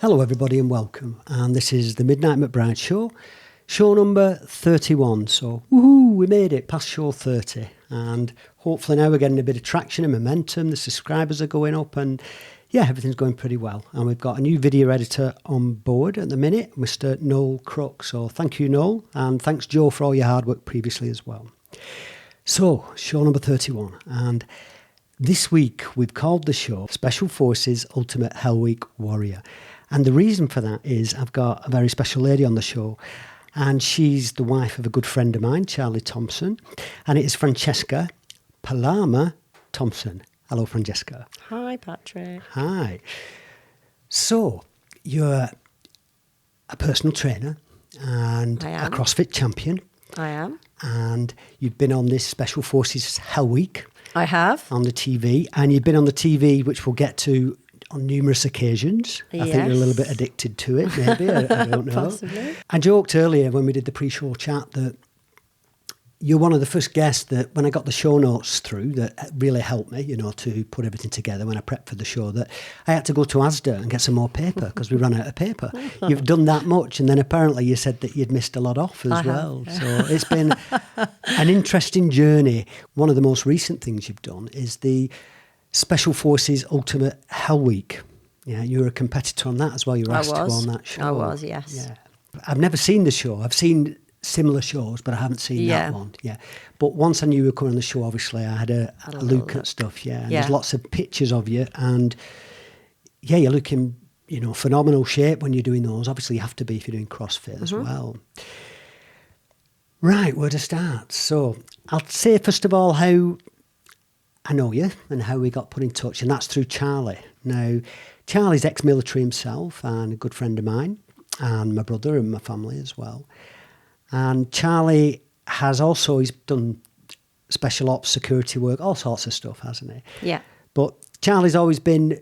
Hello everybody and welcome. And this is the Midnight McBride show, show number 31. So, woohoo, we made it past show 30. And hopefully now we're getting a bit of traction and momentum. The subscribers are going up and yeah, everything's going pretty well. And we've got a new video editor on board at the minute, Mr. Noel Crook. So thank you, Noel. And thanks, Joe, for all your hard work previously as well. So, show number 31. And this week we've called the show Special Forces Ultimate Hell Week Warrior. And the reason for that is I've got a very special lady on the show, and she's the wife of a good friend of mine, Charlie Thompson, and it is Francesca Palama Thompson. Hello, Francesca. Hi, Patrick. Hi. So, you're a personal trainer and a CrossFit champion. I am. And you've been on this Special Forces Hell Week. I have. On the TV, and you've been on the TV, which we'll get to on numerous occasions. Yes. I think you're a little bit addicted to it, maybe. I don't know. Possibly. I joked earlier when we did the pre-show chat that you're one of the first guests that when I got the show notes through that really helped me, to put everything together when I prepped for the show, that I had to go to Asda and get some more paper because we ran out of paper. You've done that much, and then apparently you said that you'd missed a lot off as well. Yeah. So it's been an interesting journey. One of the most recent things you've done is the Special Forces Ultimate Hell Week. Yeah, you were a competitor on that as well. You were asked to go on that show. I was, yes. Yeah. I've never seen the show. I've seen similar shows, but I haven't seen that one. Yeah. But once I knew you were coming on the show, obviously, I had a look at stuff. Yeah. And there's lots of pictures of you. And yeah, you're looking, phenomenal shape when you're doing those. Obviously, you have to be if you're doing CrossFit as well. Right, where to start? So I'll say, first of all, how I know you and how we got put in touch, and that's through Charlie. Now, Charlie's ex-military himself and a good friend of mine, and my brother and my family as well. And Charlie he's done special ops, security work, all sorts of stuff, hasn't he? Yeah. But Charlie's always been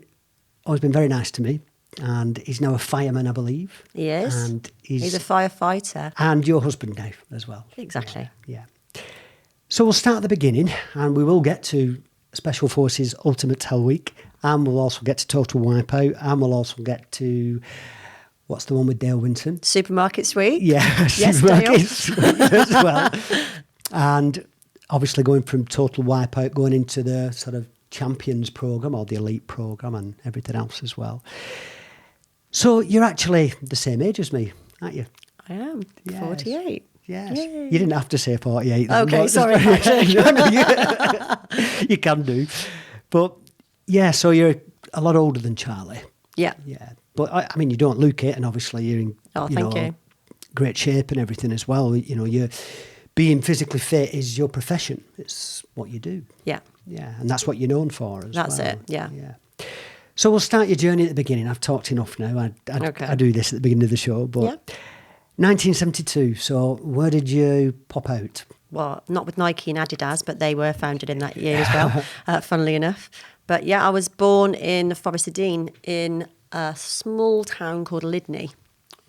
very nice to me, and he's now a fireman, I believe. He is. And he's a firefighter. And your husband now as well. Exactly. Yeah. So we'll start at the beginning, and we will get to Special Forces Ultimate Hell Week, and we'll also get to Total Wipeout, and we'll also get to, what's the one with Dale Winton? Supermarket Sweep. Yeah, Yes, Supermarket Sweep as well. And obviously going from Total Wipeout, going into the sort of Champions programme or the Elite programme and everything else as well. So you're actually the same age as me, aren't you? I am. Yes. 48. Yes. Yay. You didn't have to say 48. Okay, sorry. You can do. But yeah, so you're a lot older than Charlie. Yeah. Yeah. But I mean, you don't look it, and obviously you're in Thank you. great shape and everything as well. You're being physically fit is your profession. It's what you do. Yeah. Yeah. And that's what you're known for as well. That's it. Yeah. Yeah. So we'll start your journey at the beginning. I've talked enough now. I do this at the beginning of the show, but 1972. So where did you pop out? Well, not with Nike and Adidas, but they were founded in that year as well, funnily enough. But yeah, I was born in Forest of Dean in a small town called Lydney.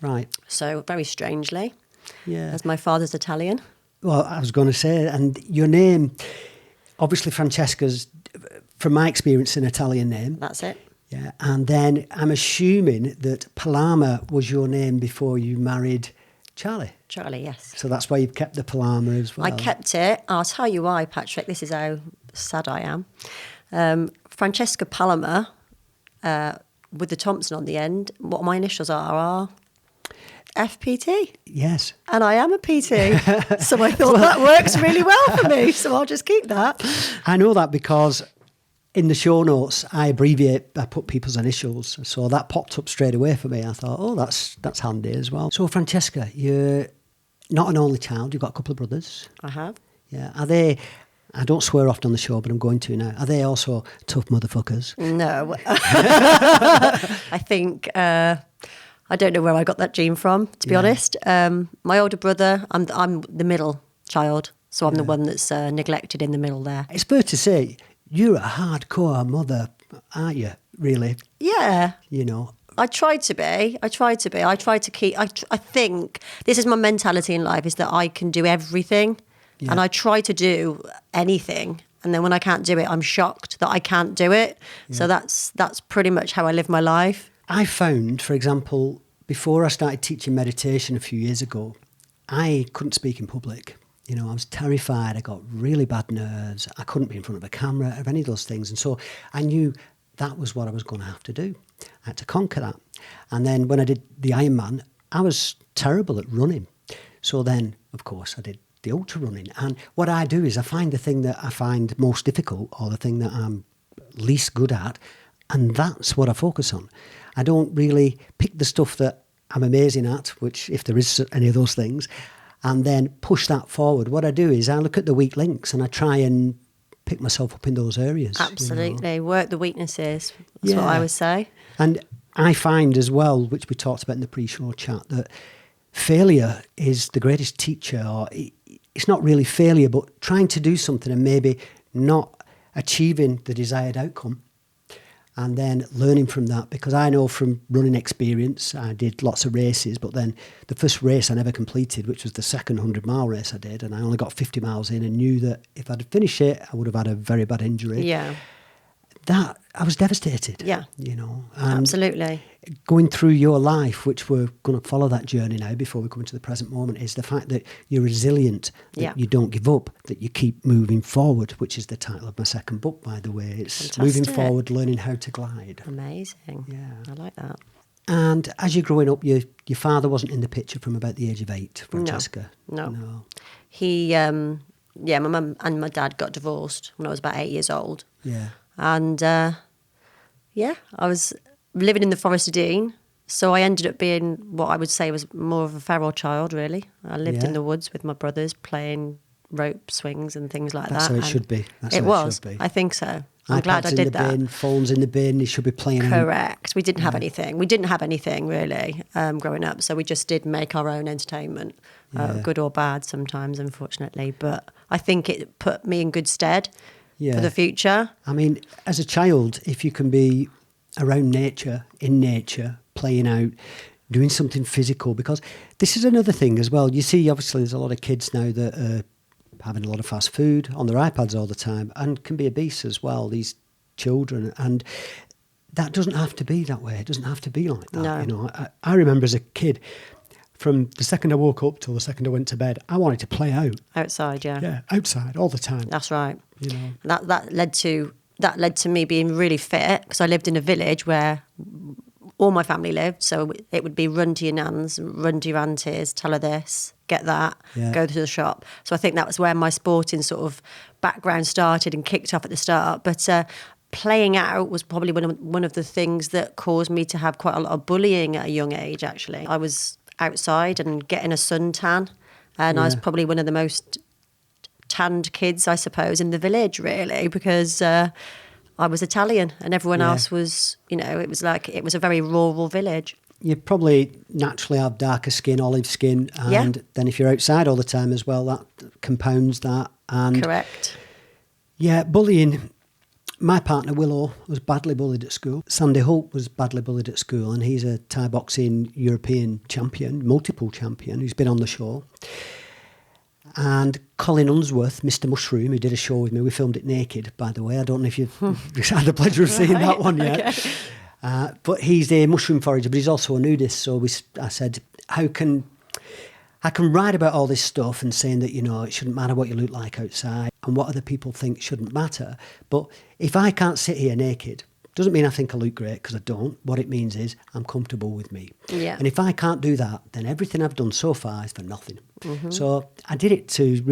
Right. So very strangely. Yeah. As my father's Italian. Well, I was going to say, and your name, obviously Francesca's, from my experience, an Italian name. That's it. Yeah, and then I'm assuming that Palama was your name before you married Charlie. Charlie, yes. So that's why you've kept the Palama as well. I kept it. I'll tell you why, Patrick. This is how sad I am. Francesca Palama, with the Thompson on the end, what my initials are FPT. Yes. And I am a PT. So I thought that works really well for me. So I'll just keep that. I know that because in the show notes, I put people's initials. So that popped up straight away for me. I thought, that's handy as well. So Francesca, you're not an only child. You've got a couple of brothers. I have. Yeah. Are they, I don't swear often on the show, but I'm going to now. Are they also tough motherfuckers? No. I think, I don't know where I got that gene from, to be honest. My older brother, I'm the middle child. So I'm the one that's neglected in the middle there. It's fair to say, you're a hardcore mother, aren't you, really? Yeah. I try to be. I try to keep, I think, this is my mentality in life, is that I can do everything. Yeah. And I try to do anything. And then when I can't do it, I'm shocked that I can't do it. Yeah. So that's pretty much how I live my life. I found, for example, before I started teaching meditation a few years ago, I couldn't speak in public. You know, I was terrified. I got really bad nerves. I couldn't be in front of a camera or any of those things. And so I knew that was what I was going to have to do. I had to conquer that. And then when I did the Ironman, I was terrible at running. So then, of course, I did the ultra running. And what I do is I find the thing that I find most difficult or the thing that I'm least good at, and that's what I focus on. I don't really pick the stuff that I'm amazing at, which if there is any of those things, and then push that forward. What I do is I look at the weak links and I try and pick myself up in those areas. Absolutely. You know? Work the weaknesses. That's what I would say. And I find as well, which we talked about in the pre-show chat, that failure is the greatest teacher, or it's not really failure, but trying to do something and maybe not achieving the desired outcome. And then learning from that, because I know from running experience, I did lots of races, but then the first race I never completed, which was the second 100-mile race I did, and I only got 50 miles in and knew that if I'd finished it, I would have had a very bad injury. Yeah. That, I was devastated. Yeah. You know. And absolutely. Going through your life, which we're going to follow that journey now before we come into the present moment, is the fact that you're resilient, that you don't give up, that you keep moving forward, which is the title of my second book, by the way. It's Fantastic. Moving Forward, Learning How to Glide. Amazing. Yeah. I like that. And as you're growing up, your father wasn't in the picture from about the age of 8, Francesca? No. He, my mum and my dad got divorced when I was about 8 years old. Yeah. And, I was living in the Forest of Dean, so I ended up being what I would say was more of a feral child, really. I lived in the woods with my brothers playing rope swings and things like That's that. how it should be. That's it how was. It should be. I think so. I'm glad I iPads did in the that. bin, phones in the bin, he should be playing. Correct. We didn't have anything. We didn't have anything really growing up, so we just did make our own entertainment, good or bad sometimes, unfortunately. But I think it put me in good stead for the future. I mean, as a child, if you can be around nature, in nature, playing out, doing something physical, because this is another thing as well. You see, obviously, there's a lot of kids now that are having a lot of fast food on their iPads all the time and can be obese as well, these children. And that doesn't have to be that way. It doesn't have to be like that. No. You know, I remember as a kid, from the second I woke up till the second I went to bed, I wanted to play out. Outside, yeah. Yeah, outside all the time. That's right. You know. That led to me being really fit, because I lived in a village where all my family lived. So it would be run to your nan's, run to your auntie's, tell her this, get that, go to the shop. So I think that was where my sporting sort of background started and kicked off at the start. But playing out was probably one of the things that caused me to have quite a lot of bullying at a young age, actually. I was outside and getting a suntan, and I was probably one of the most tanned kids, I suppose, in the village, really, because I was Italian and everyone else was, it was a very rural village. You probably naturally have darker skin, olive skin, and then if you're outside all the time as well, that compounds that. And correct. Yeah, bullying. My partner, Willow, was badly bullied at school. Sandy Holt was badly bullied at school, and he's a Thai boxing European champion, multiple champion, who's been on the show. And Colin Unsworth, Mr. Mushroom, who did a show with me, we filmed it naked, by the way. I don't know if you've had the pleasure of seeing that one yet. Okay. But he's a mushroom forager, but he's also a nudist. So I said, I can write about all this stuff and saying that, it shouldn't matter what you look like outside and what other people think shouldn't matter. But if I can't sit here naked, doesn't mean I think I look great, because I don't. What it means is I'm comfortable with me. Yeah. And if I can't do that, then everything I've done so far is for nothing. Mm-hmm. So I did it to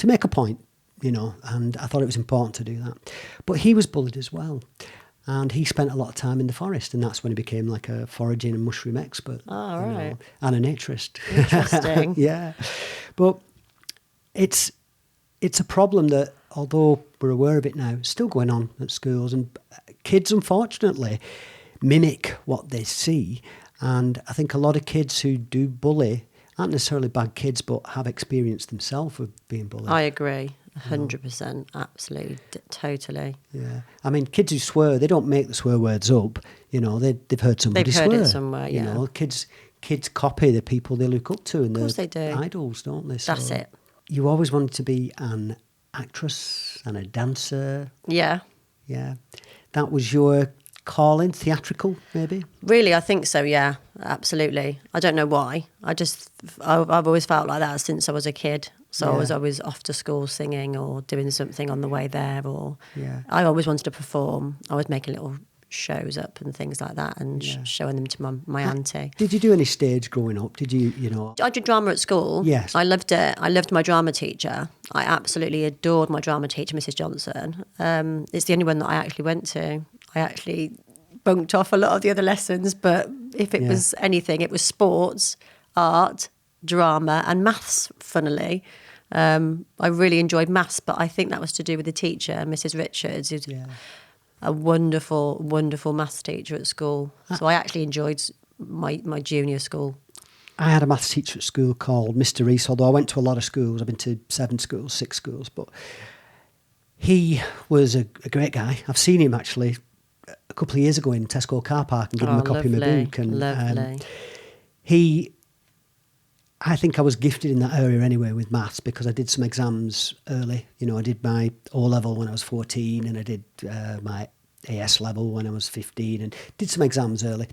make a point, and I thought it was important to do that. But he was bullied as well. And he spent a lot of time in the forest, and that's when he became like a foraging and mushroom expert. Oh, right. And a naturist. Interesting. Yeah. But it's a problem that, although we're aware of it now, it's still going on at schools. And kids, unfortunately, mimic what they see. And I think a lot of kids who do bully aren't necessarily bad kids, but have experienced themselves of being bullied. I agree. 100%, absolutely, totally. Yeah, I mean, kids who swear, they don't make the swear words up. They've heard somebody swear. They've heard it somewhere. Yeah. Kids copy the people they look up to, and of course they do. Idols, don't they? So that's it. You always wanted to be an actress and a dancer. Yeah. Yeah, that was your calling, theatrical, maybe? Really, I think so, yeah, absolutely. I don't know why. I've always felt like that since I was a kid. So I was always off to school singing or doing something on the way there. Or I always wanted to perform. I was making little shows up and things like that and showing them to my auntie. Did you do any stage growing up? Did you, I did drama at school. Yes. I loved it. I loved my drama teacher. I absolutely adored my drama teacher, Mrs. Johnson. It's the only one that I actually went to. I actually bunked off a lot of the other lessons, but if it was anything, it was sports, art, drama and maths, funnily. I really enjoyed maths, but I think that was to do with the teacher, Mrs. Richards, who's a wonderful, wonderful maths teacher at school. So I actually enjoyed my junior school. I had a maths teacher at school called Mr. Reese, although I went to a lot of schools. I've been to 6 schools, but he was a great guy. I've seen him actually a couple of years ago in Tesco car park and given him a copy of my book. And lovely. I think I was gifted in that area anyway with maths because I did some exams early. I did my O-level when I was 14 and I did my AS level when I was 15 and did some exams early.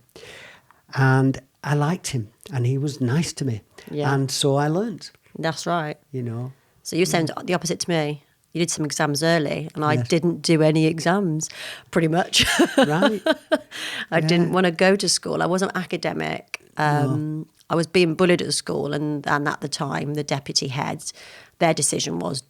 And I liked him and he was nice to me. Yeah. And so I learned. That's right. So you sound the opposite to me. You did some exams early and I didn't do any exams, pretty much. Right. I didn't want to go to school. I wasn't academic. I was being bullied at school and at the time, the deputy heads, their decision was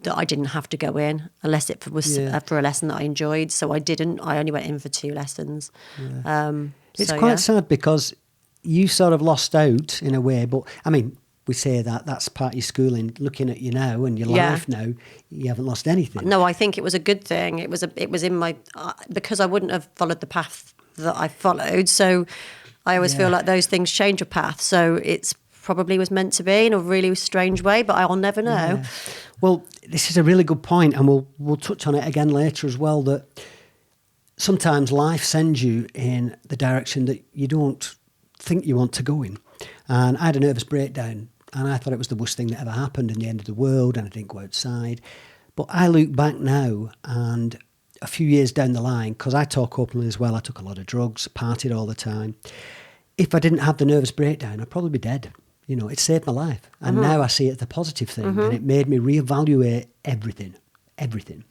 that I didn't have to go in unless it was for a lesson that I enjoyed. So I didn't. I only went in for 2 lessons. Yeah. It's quite sad because you sort of lost out in a way. But, I mean, we say that's part of your schooling. Looking at you now and your life now, you haven't lost anything. No, I think it was a good thing. It was in my... because I wouldn't have followed the path that I followed. So I always feel like those things change your path. So it's probably was meant to be in a really strange way, but I'll never know. Yeah. Well, this is a really good point, and we'll touch on it again later as well, that sometimes life sends you in the direction that you don't think you want to go in. And I had a nervous breakdown, and I thought it was the worst thing that ever happened in the end of the world, and I didn't go outside. But I look back now, and a few years down the line, because I talk openly as well, I took a lot of drugs, partied all the time. If I didn't have the nervous breakdown, I'd probably be dead. It saved my life. And now I see it as a positive thing. And it made me reevaluate everything.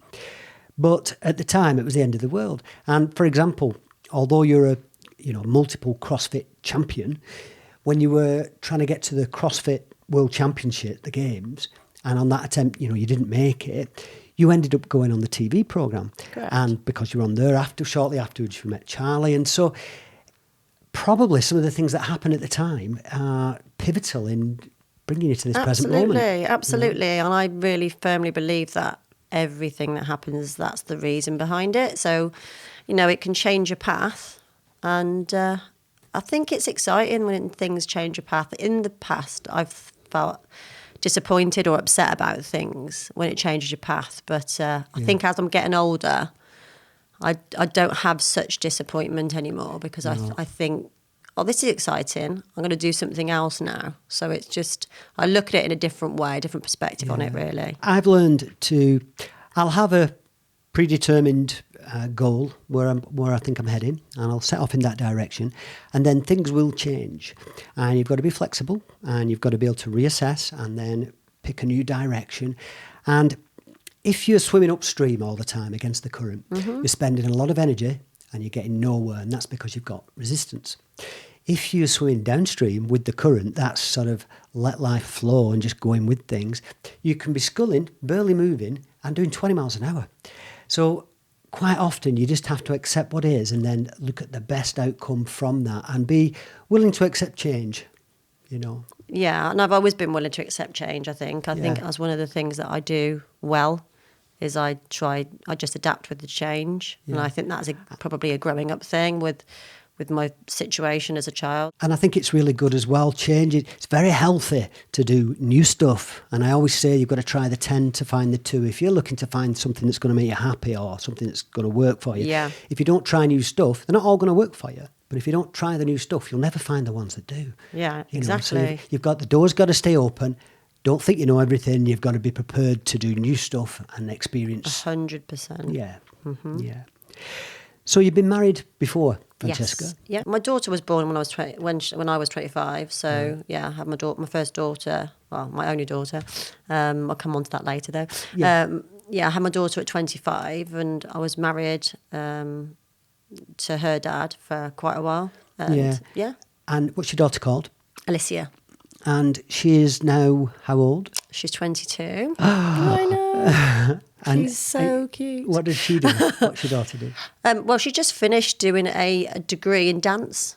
But at the time, it was the end of the world. And for example, although you're a multiple CrossFit champion, when you were trying to get to the CrossFit World Championship, the games, and on that attempt, you didn't make it, you ended up going on the TV programme. And because you were on there shortly afterwards, you met Charlie. And so probably some of the things that happened at the time are pivotal in bringing you to this present moment. Absolutely. And I really firmly believe that everything that happens, that's the reason behind it. So, it can change your path. And I think it's exciting when things change your path. In the past, I've felt disappointed or upset about things when it changes your path. But I think as I'm getting older, I don't have such disappointment anymore because I think, this is exciting. I'm going to do something else now. So it's just, I look at it in a different way, a different perspective on it, really. I've learned I'll have a predetermined goal where I think I'm heading, and I'll set off in that direction, and then things will change, and you've got to be flexible, and you've got to be able to reassess and then pick a new direction. And if you're swimming upstream all the time against the current, you're spending a lot of energy and you're getting nowhere, and that's because you've got resistance. If you're swimming downstream with the current, that's sort of let life flow and just going with things. You can be sculling, barely moving, and doing 20 miles an hour. So quite often you just have to accept what is and then look at the best outcome from that and be willing to accept change, Yeah, and I've always been willing to accept change, I think. I think that's one of the things that I do well is I just adapt with the change. Yeah. And I think that's probably a growing up thing with my situation as a child. And I think it's really good as well, change. It's very healthy to do new stuff. And I always say you've got to try the 10 to find the 2. If you're looking to find something that's going to make you happy or something that's going to work for you, if you don't try new stuff, they're not all going to work for you. But if you don't try the new stuff, you'll never find the ones that do. Yeah, exactly. So you've got the door's got to stay open. Don't think you know everything. You've got to be prepared to do new stuff and experience. 100%. Yeah. Yeah. So you've been married before, Francesca? Yes. Yeah. My daughter was born when I was when I was 25. So I had my first daughter. Well, my only daughter. I'll come on to that later, though. Yeah. I had my daughter at 25, and I was married to her dad for quite a while. And, yeah. And what's your daughter called? Alicia. And she is now how old? She's 22. I know. She's so cute. What does she do? What's your daughter do? Well, she just finished doing a degree in dance.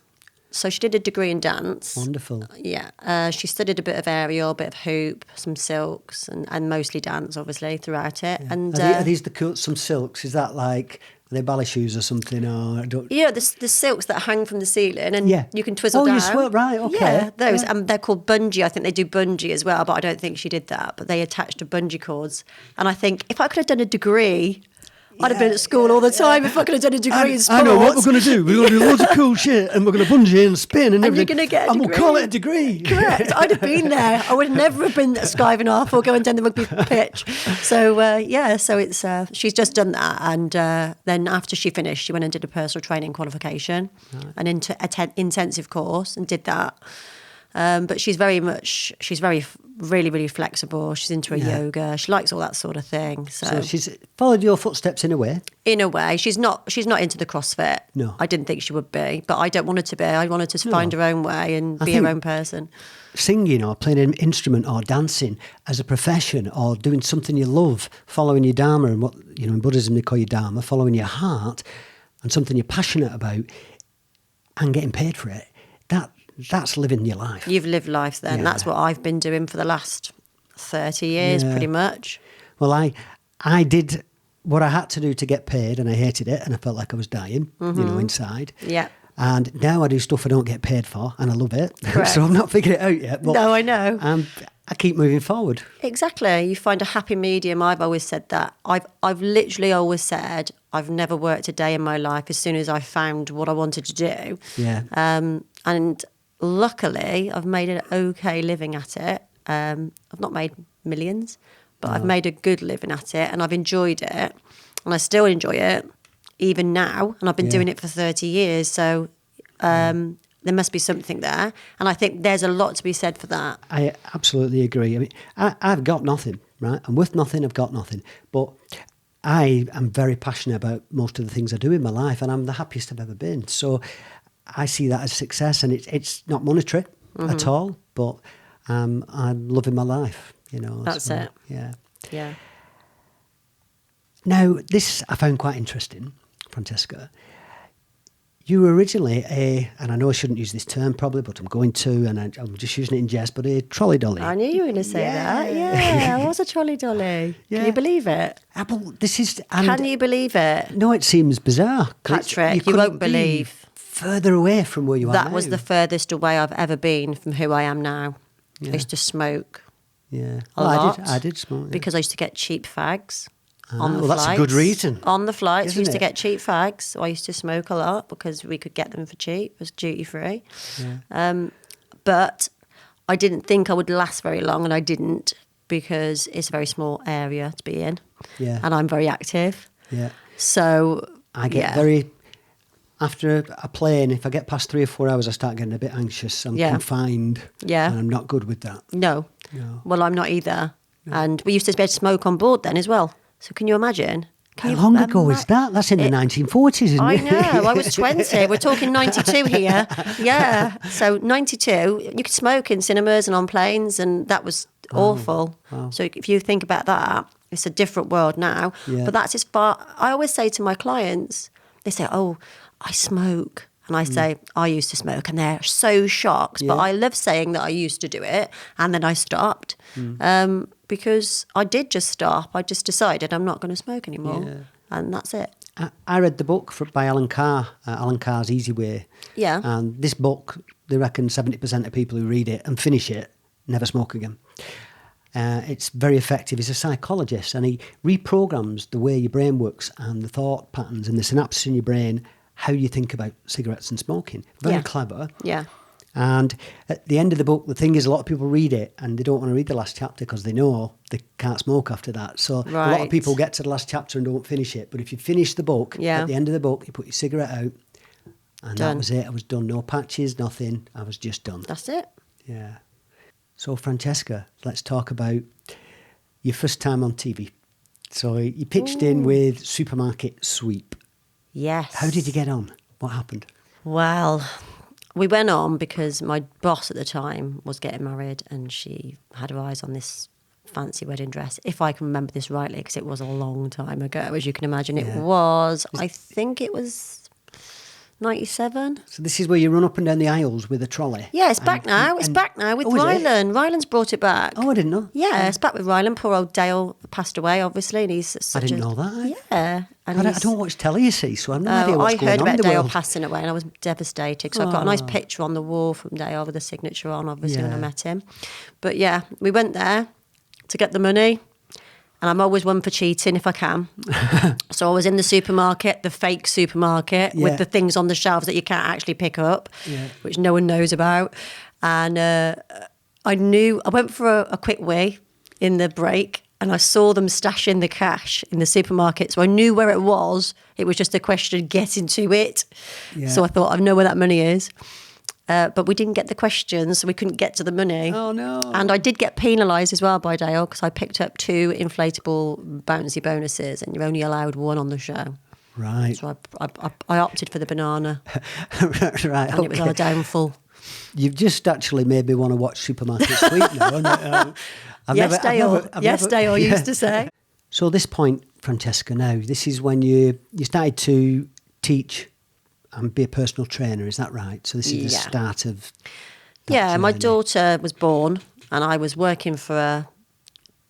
So she did a degree in dance. Wonderful. Yeah. She studied a bit of aerial, a bit of hoop, some silks, and mostly dance, obviously, throughout it. Yeah. And are these some silks? Is that like... Are they ballet shoes or something? Or the silks that hang from the ceiling and you can twizzle down. Oh, you swear, right, okay. Yeah, those. And they're called bungee. I think they do bungee as well, but I don't think she did that. But they attach to bungee cords. And I think if I could have done a degree, I'd have been at school all the time if I could have done a degree in sports. I know what we're going to do. We're going to do loads of cool shit and we're going to bungee and spin and everything. You're going to get a degree. And we'll call it a degree. Correct. I'd have been there. I would never have been skiving off or going down the rugby pitch. So, so it's she's just done that. And then after she finished, she went and did a personal training qualification, an intensive course, and did that. But she's really, really flexible. She's into her yoga. She likes all that sort of thing. So she's followed your footsteps in a way. In a way, she's not into the CrossFit. No, I didn't think she would be, but I don't want her to be. I want her to find her own way and be her own person. Singing or playing an instrument or dancing as a profession or doing something you love, following your dharma and what in Buddhism they call your dharma, following your heart and something you're passionate about, and getting paid for it. That's living your life. You've lived life then. Yeah. That's what I've been doing for the last 30 years, pretty much. Well, I did what I had to do to get paid, and I hated it, and I felt like I was dying, inside. Yeah. And now I do stuff I don't get paid for, and I love it. Correct. So I've not figured it out yet. But no, I know. I keep moving forward. Exactly. You find a happy medium. I've always said that. I've literally always said I've never worked a day in my life as soon as I found what I wanted to do. Yeah. And luckily, I've made an okay living at it. I've not made millions, but I've made a good living at it, and I've enjoyed it, and I still enjoy it, even now. And I've been doing it for 30 years, so there must be something there. And I think there's a lot to be said for that. I absolutely agree. I mean, I've got nothing, right? And with nothing, I've got nothing. But I am very passionate about most of the things I do in my life, and I'm the happiest I've ever been. So I see that as success, and it's not monetary at all, but I'm loving my life, That's it. Yeah. Yeah. Now, this I found quite interesting, Francesca. You were originally and I know I shouldn't use this term probably, but I'm going to, and I'm just using it in jest, but a trolley dolly. I knew you were going to say that. Yeah, I was a trolley dolly. Yeah. Can you believe it? Can you believe it? No, it seems bizarre. Patrick, you won't believe. Further away from where you are now. That was the furthest away I've ever been from who I am now. Yeah. I used to smoke. Yeah. A lot. I did smoke. Yeah. Because I used to get cheap fags. On the flights. That's a good reason. On the flights, we used to get cheap fags. So I used to smoke a lot because we could get them for cheap. It was duty free. Yeah. But I didn't think I would last very long, and I didn't, because it's a very small area to be in. Yeah. And I'm very active. Yeah. So I get very... After a plane, if I get past 3 or 4 hours, I start getting a bit anxious. I'm confined. Yeah. And I'm not good with that. No. Well, I'm not either. Yeah. And we used to be able to smoke on board then as well. So can you imagine? How long ago is that? That's in the 1940s, isn't it? I know. I was 20. We're talking 92 here. Yeah. So 92, you could smoke in cinemas and on planes, and that was awful. Wow. So if you think about that, it's a different world now. Yeah. But that's as far... I always say to my clients, they say, oh, I smoke. And I say, I used to smoke, and they're so shocked. Yeah. But I love saying that I used to do it, and then I stopped. Because I did just stop. I just decided I'm not going to smoke anymore. Yeah. And that's it. I read the book by Alan Carr, Alan Carr's Easy Way. Yeah. And this book, they reckon 70% of people who read it and finish it never smoke again. It's very effective. He's a psychologist, and he reprograms the way your brain works and the thought patterns and the synapses in your brain, how you think about cigarettes and smoking. Very clever. Yeah. And at the end of the book, the thing is, a lot of people read it and they don't want to read the last chapter because they know they can't smoke after that. So a lot of people get to the last chapter and don't finish it. But if you finish the book, at the end of the book, you put your cigarette out, and that was it. I was done. No patches, nothing. I was just done. That's it. Yeah. So, Francesca, let's talk about your first time on TV. So you pitched in with Supermarket Sweep. Yes. How did you get on? What happened? Well, we went on because my boss at the time was getting married and she had her eyes on this fancy wedding dress, if I can remember this rightly, because it was a long time ago, as you can imagine. It was, I think it was 97. So this is where you run up and down the aisles with a trolley? Yeah, it's back now. It's back now with Rylan. Rylan's brought it back. Oh, I didn't know. Yeah, it's back with Rylan. Poor old Dale passed away, obviously, and he's such I didn't know that. Yeah. And I don't watch telly, you see, so I have no idea what's going on in the world. I heard about Dale passing away and I was devastated. So I've got a nice picture on the wall from Dale with a signature on, obviously, when I met him. But yeah, we went there to get the money. And I'm always one for cheating if I can. So I was in the supermarket, the fake supermarket, with the things on the shelves that you can't actually pick up, which no one knows about. And I went for a quick wee in the break and I saw them stashing the cash in the supermarket. So I knew where it was. It was just a question of getting to it. Yeah. So I thought, I know where that money is. But we didn't get the questions, so we couldn't get to the money. Oh, no. And I did get penalised as well by Dale because I picked up 2 inflatable bouncy bonuses and you're only allowed 1 on the show. Right. So I opted for the banana. Right, and it was our downfall. You've just actually made me want to watch Supermarket Sweep now. Yes, Dale used to say. So at this point, Francesca, now, this is when you started to teach and be a personal trainer, is that right? So this is the start of that journey. My daughter was born and I was working for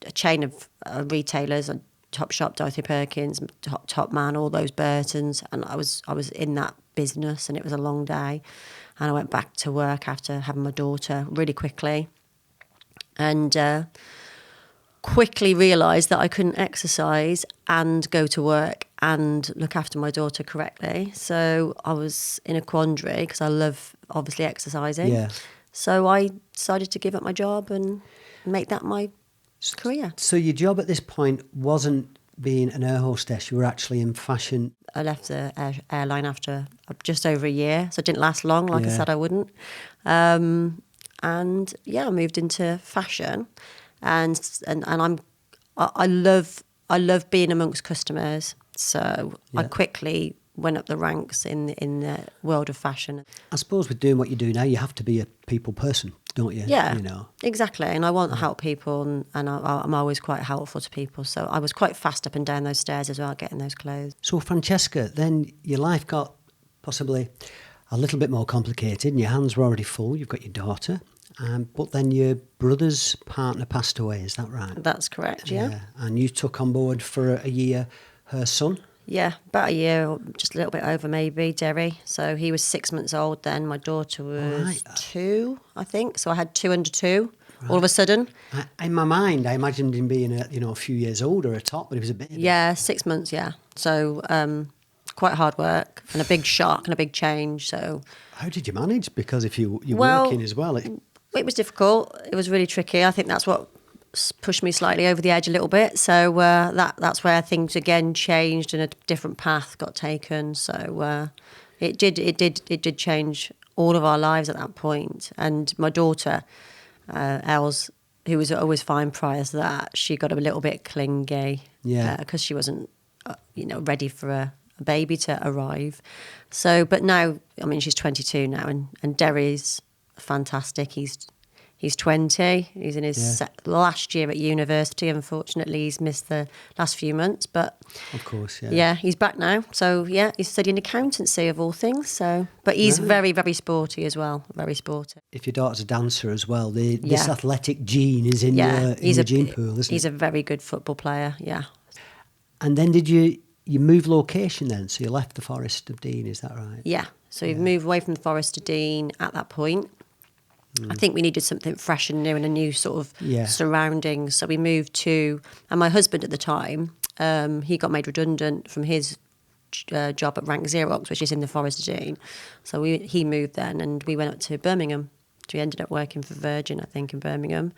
a chain of retailers, Topshop, Dorothy Perkins, Top Man, all those Burtons, and I was in that business and it was a long day. And I went back to work after having my daughter really quickly and quickly realised that I couldn't exercise and go to work and look after my daughter correctly. So I was in a quandary because I love, obviously, exercising. Yeah. So I decided to give up my job and make that my career. So your job at this point wasn't being an air hostess, you were actually in fashion. I left the airline after just over a year, so it didn't last long, like I said I wouldn't. I moved into fashion. And I love being amongst customers. So I quickly went up the ranks in the world of fashion. I suppose with doing what you do now, you have to be a people person, don't you? Yeah, you know. Exactly. And I want to help people, and I'm always quite helpful to people. So I was quite fast up and down those stairs as well, getting those clothes. So Francesca, then your life got possibly a little bit more complicated, and your hands were already full. You've got your daughter. But then your brother's partner passed away, is that right? That's correct, yeah. And you took on board for a year her son? Yeah, about a year, just a little bit over maybe, Derry. So he was 6 months old then. My daughter was 2, I think. So I had 2 under 2 all of a sudden. In my mind, I imagined him being a few years older at top, but he was a baby. Yeah, 6 months, yeah. So quite hard work and a big shock and a big change. So how did you manage? Because if you're working as well... It was difficult. It was really tricky. I think that's what pushed me slightly over the edge a little bit. So that's where things again changed and a different path got taken. So it did change all of our lives at that point. And my daughter, Els, who was always fine prior to that, she got a little bit clingy. Yeah. Because she wasn't, ready for a baby to arrive. So, but now, I mean, she's 22 now, and Derry's fantastic. He's 20. He's in his last year at university. Unfortunately, he's missed the last few months, but of course, he's back now. So he's studying accountancy of all things. So, but he's very, very sporty as well. Very sporty. If your daughter's a dancer as well, this athletic gene is in your gene pool, isn't it? He's a very good football player. Yeah. And then did you move location then? So you left the Forest of Dean, is that right? Yeah. So we moved away from the Forest of Dean at that point. I think we needed something fresh and new and a new sort of surroundings. So we moved to, and my husband at the time, he got made redundant from his job at Rank Xerox, which is in the Forest of Dean. So he moved then and we went up to Birmingham. We ended up working for Virgin, I think, in Birmingham.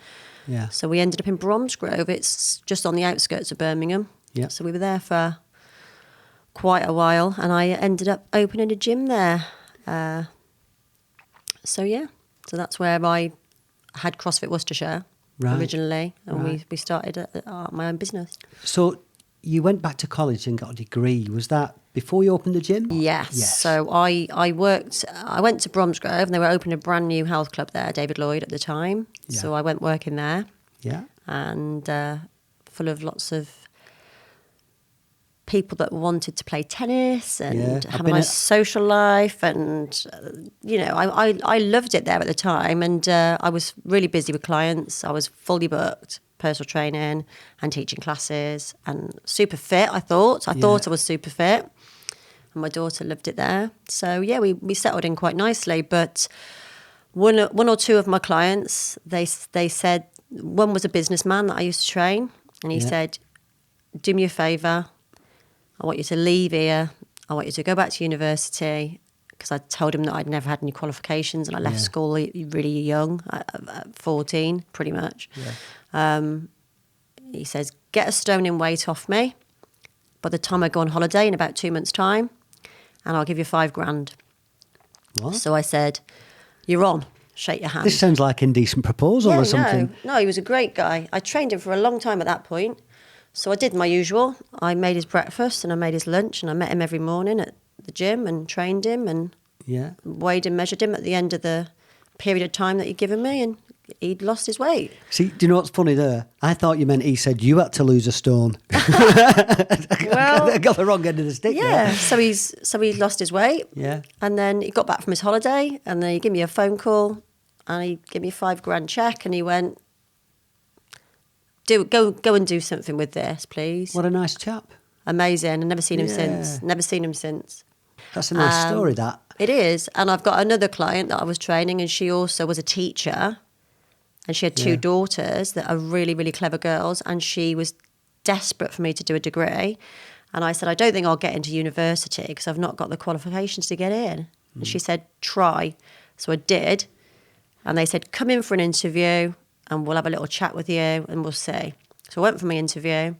Yeah. So we ended up in Bromsgrove. It's just on the outskirts of Birmingham. Yeah. So we were there for quite a while, and I ended up opening a gym there. So that's where I had CrossFit Worcestershire originally, and we started my own business. So you went back to college and got a degree. Was that before you opened the gym? Yes. So I went to Bromsgrove, and they were opening a brand new health club there, David Lloyd at the time. Yeah. So I went working there. Yeah. And full of lots of people that wanted to play tennis and have a nice social life. And, I loved it there at the time. And I was really busy with clients. I was fully booked, personal training and teaching classes, and super fit, I thought. I thought I was super fit. And my daughter loved it there. So, we settled in quite nicely. But one or two of my clients, they said, one was a businessman that I used to train. And he said, do me a favour. I want you to leave here. I want you to go back to university, because I told him that I'd never had any qualifications, and I left school really young, at 14, pretty much. Yeah. He says, get a stone in weight off me by the time I go on holiday in about 2 months' time, and I'll give you $5,000. What? So I said, you're on. Shake your hand. This sounds like an indecent proposal or something. No, he was a great guy. I trained him for a long time at that point. So I did my usual. I made his breakfast and I made his lunch, and I met him every morning at the gym and trained him and weighed and measured him at the end of the period of time that he'd given me, and he'd lost his weight. See, do you know what's funny there? I thought you meant he said you had to lose a stone. Well, I got the wrong end of the stick. Yeah, so he lost his weight. Yeah. And then he got back from his holiday, and then he gave me a phone call, and he gave me a $5,000 check, and he went, Go and do something with this, please. What a nice chap. Amazing. I've never seen him since. Never seen him since. That's a nice story, that. It is. And I've got another client that I was training, and she also was a teacher, and she had two daughters that are really, really clever girls, and she was desperate for me to do a degree. And I said, I don't think I'll get into university because I've not got the qualifications to get in. And she said, try. So I did. And they said, come in for an interview, and we'll have a little chat with you, and we'll see. So I went for my interview,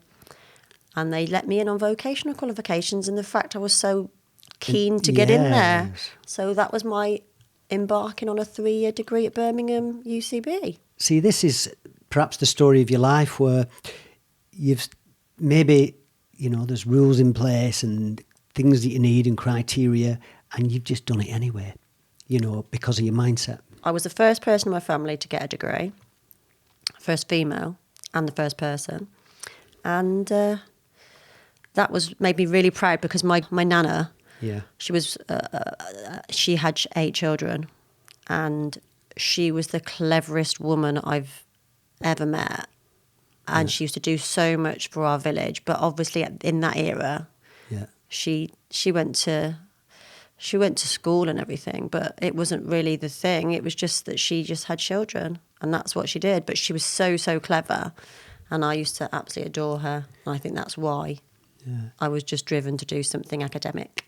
and they let me in on vocational qualifications, and the fact I was so keen to get in there. So that was my embarking on a 3-year degree at Birmingham UCB. See, this is perhaps the story of your life, where you've maybe, there's rules in place and things that you need and criteria, and you've just done it anyway, because of your mindset. I was the first person in my family to get a degree. First female and the first person, and that made me really proud, because my nana, she had 8 children, and she was the cleverest woman I've ever met, and she used to do so much for our village. But obviously in that era, she went to school and everything, but it wasn't really the thing. It was just that she just had children, and that's what she did. But she was so, so clever, and I used to absolutely adore her. And I think that's why I was just driven to do something academic.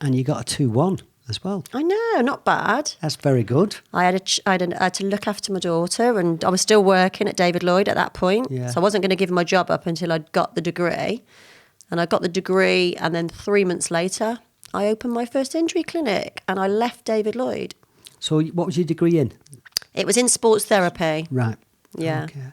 And you got a 2-1 as well. I know, not bad. That's very good. I had to look after my daughter, and I was still working at David Lloyd at that point. Yeah. So I wasn't going to give my job up until I'd got the degree. And I got the degree, and then 3 months later, I opened my first injury clinic, and I left David Lloyd. So what was your degree in? It was in sports therapy. Right. Yeah. Okay.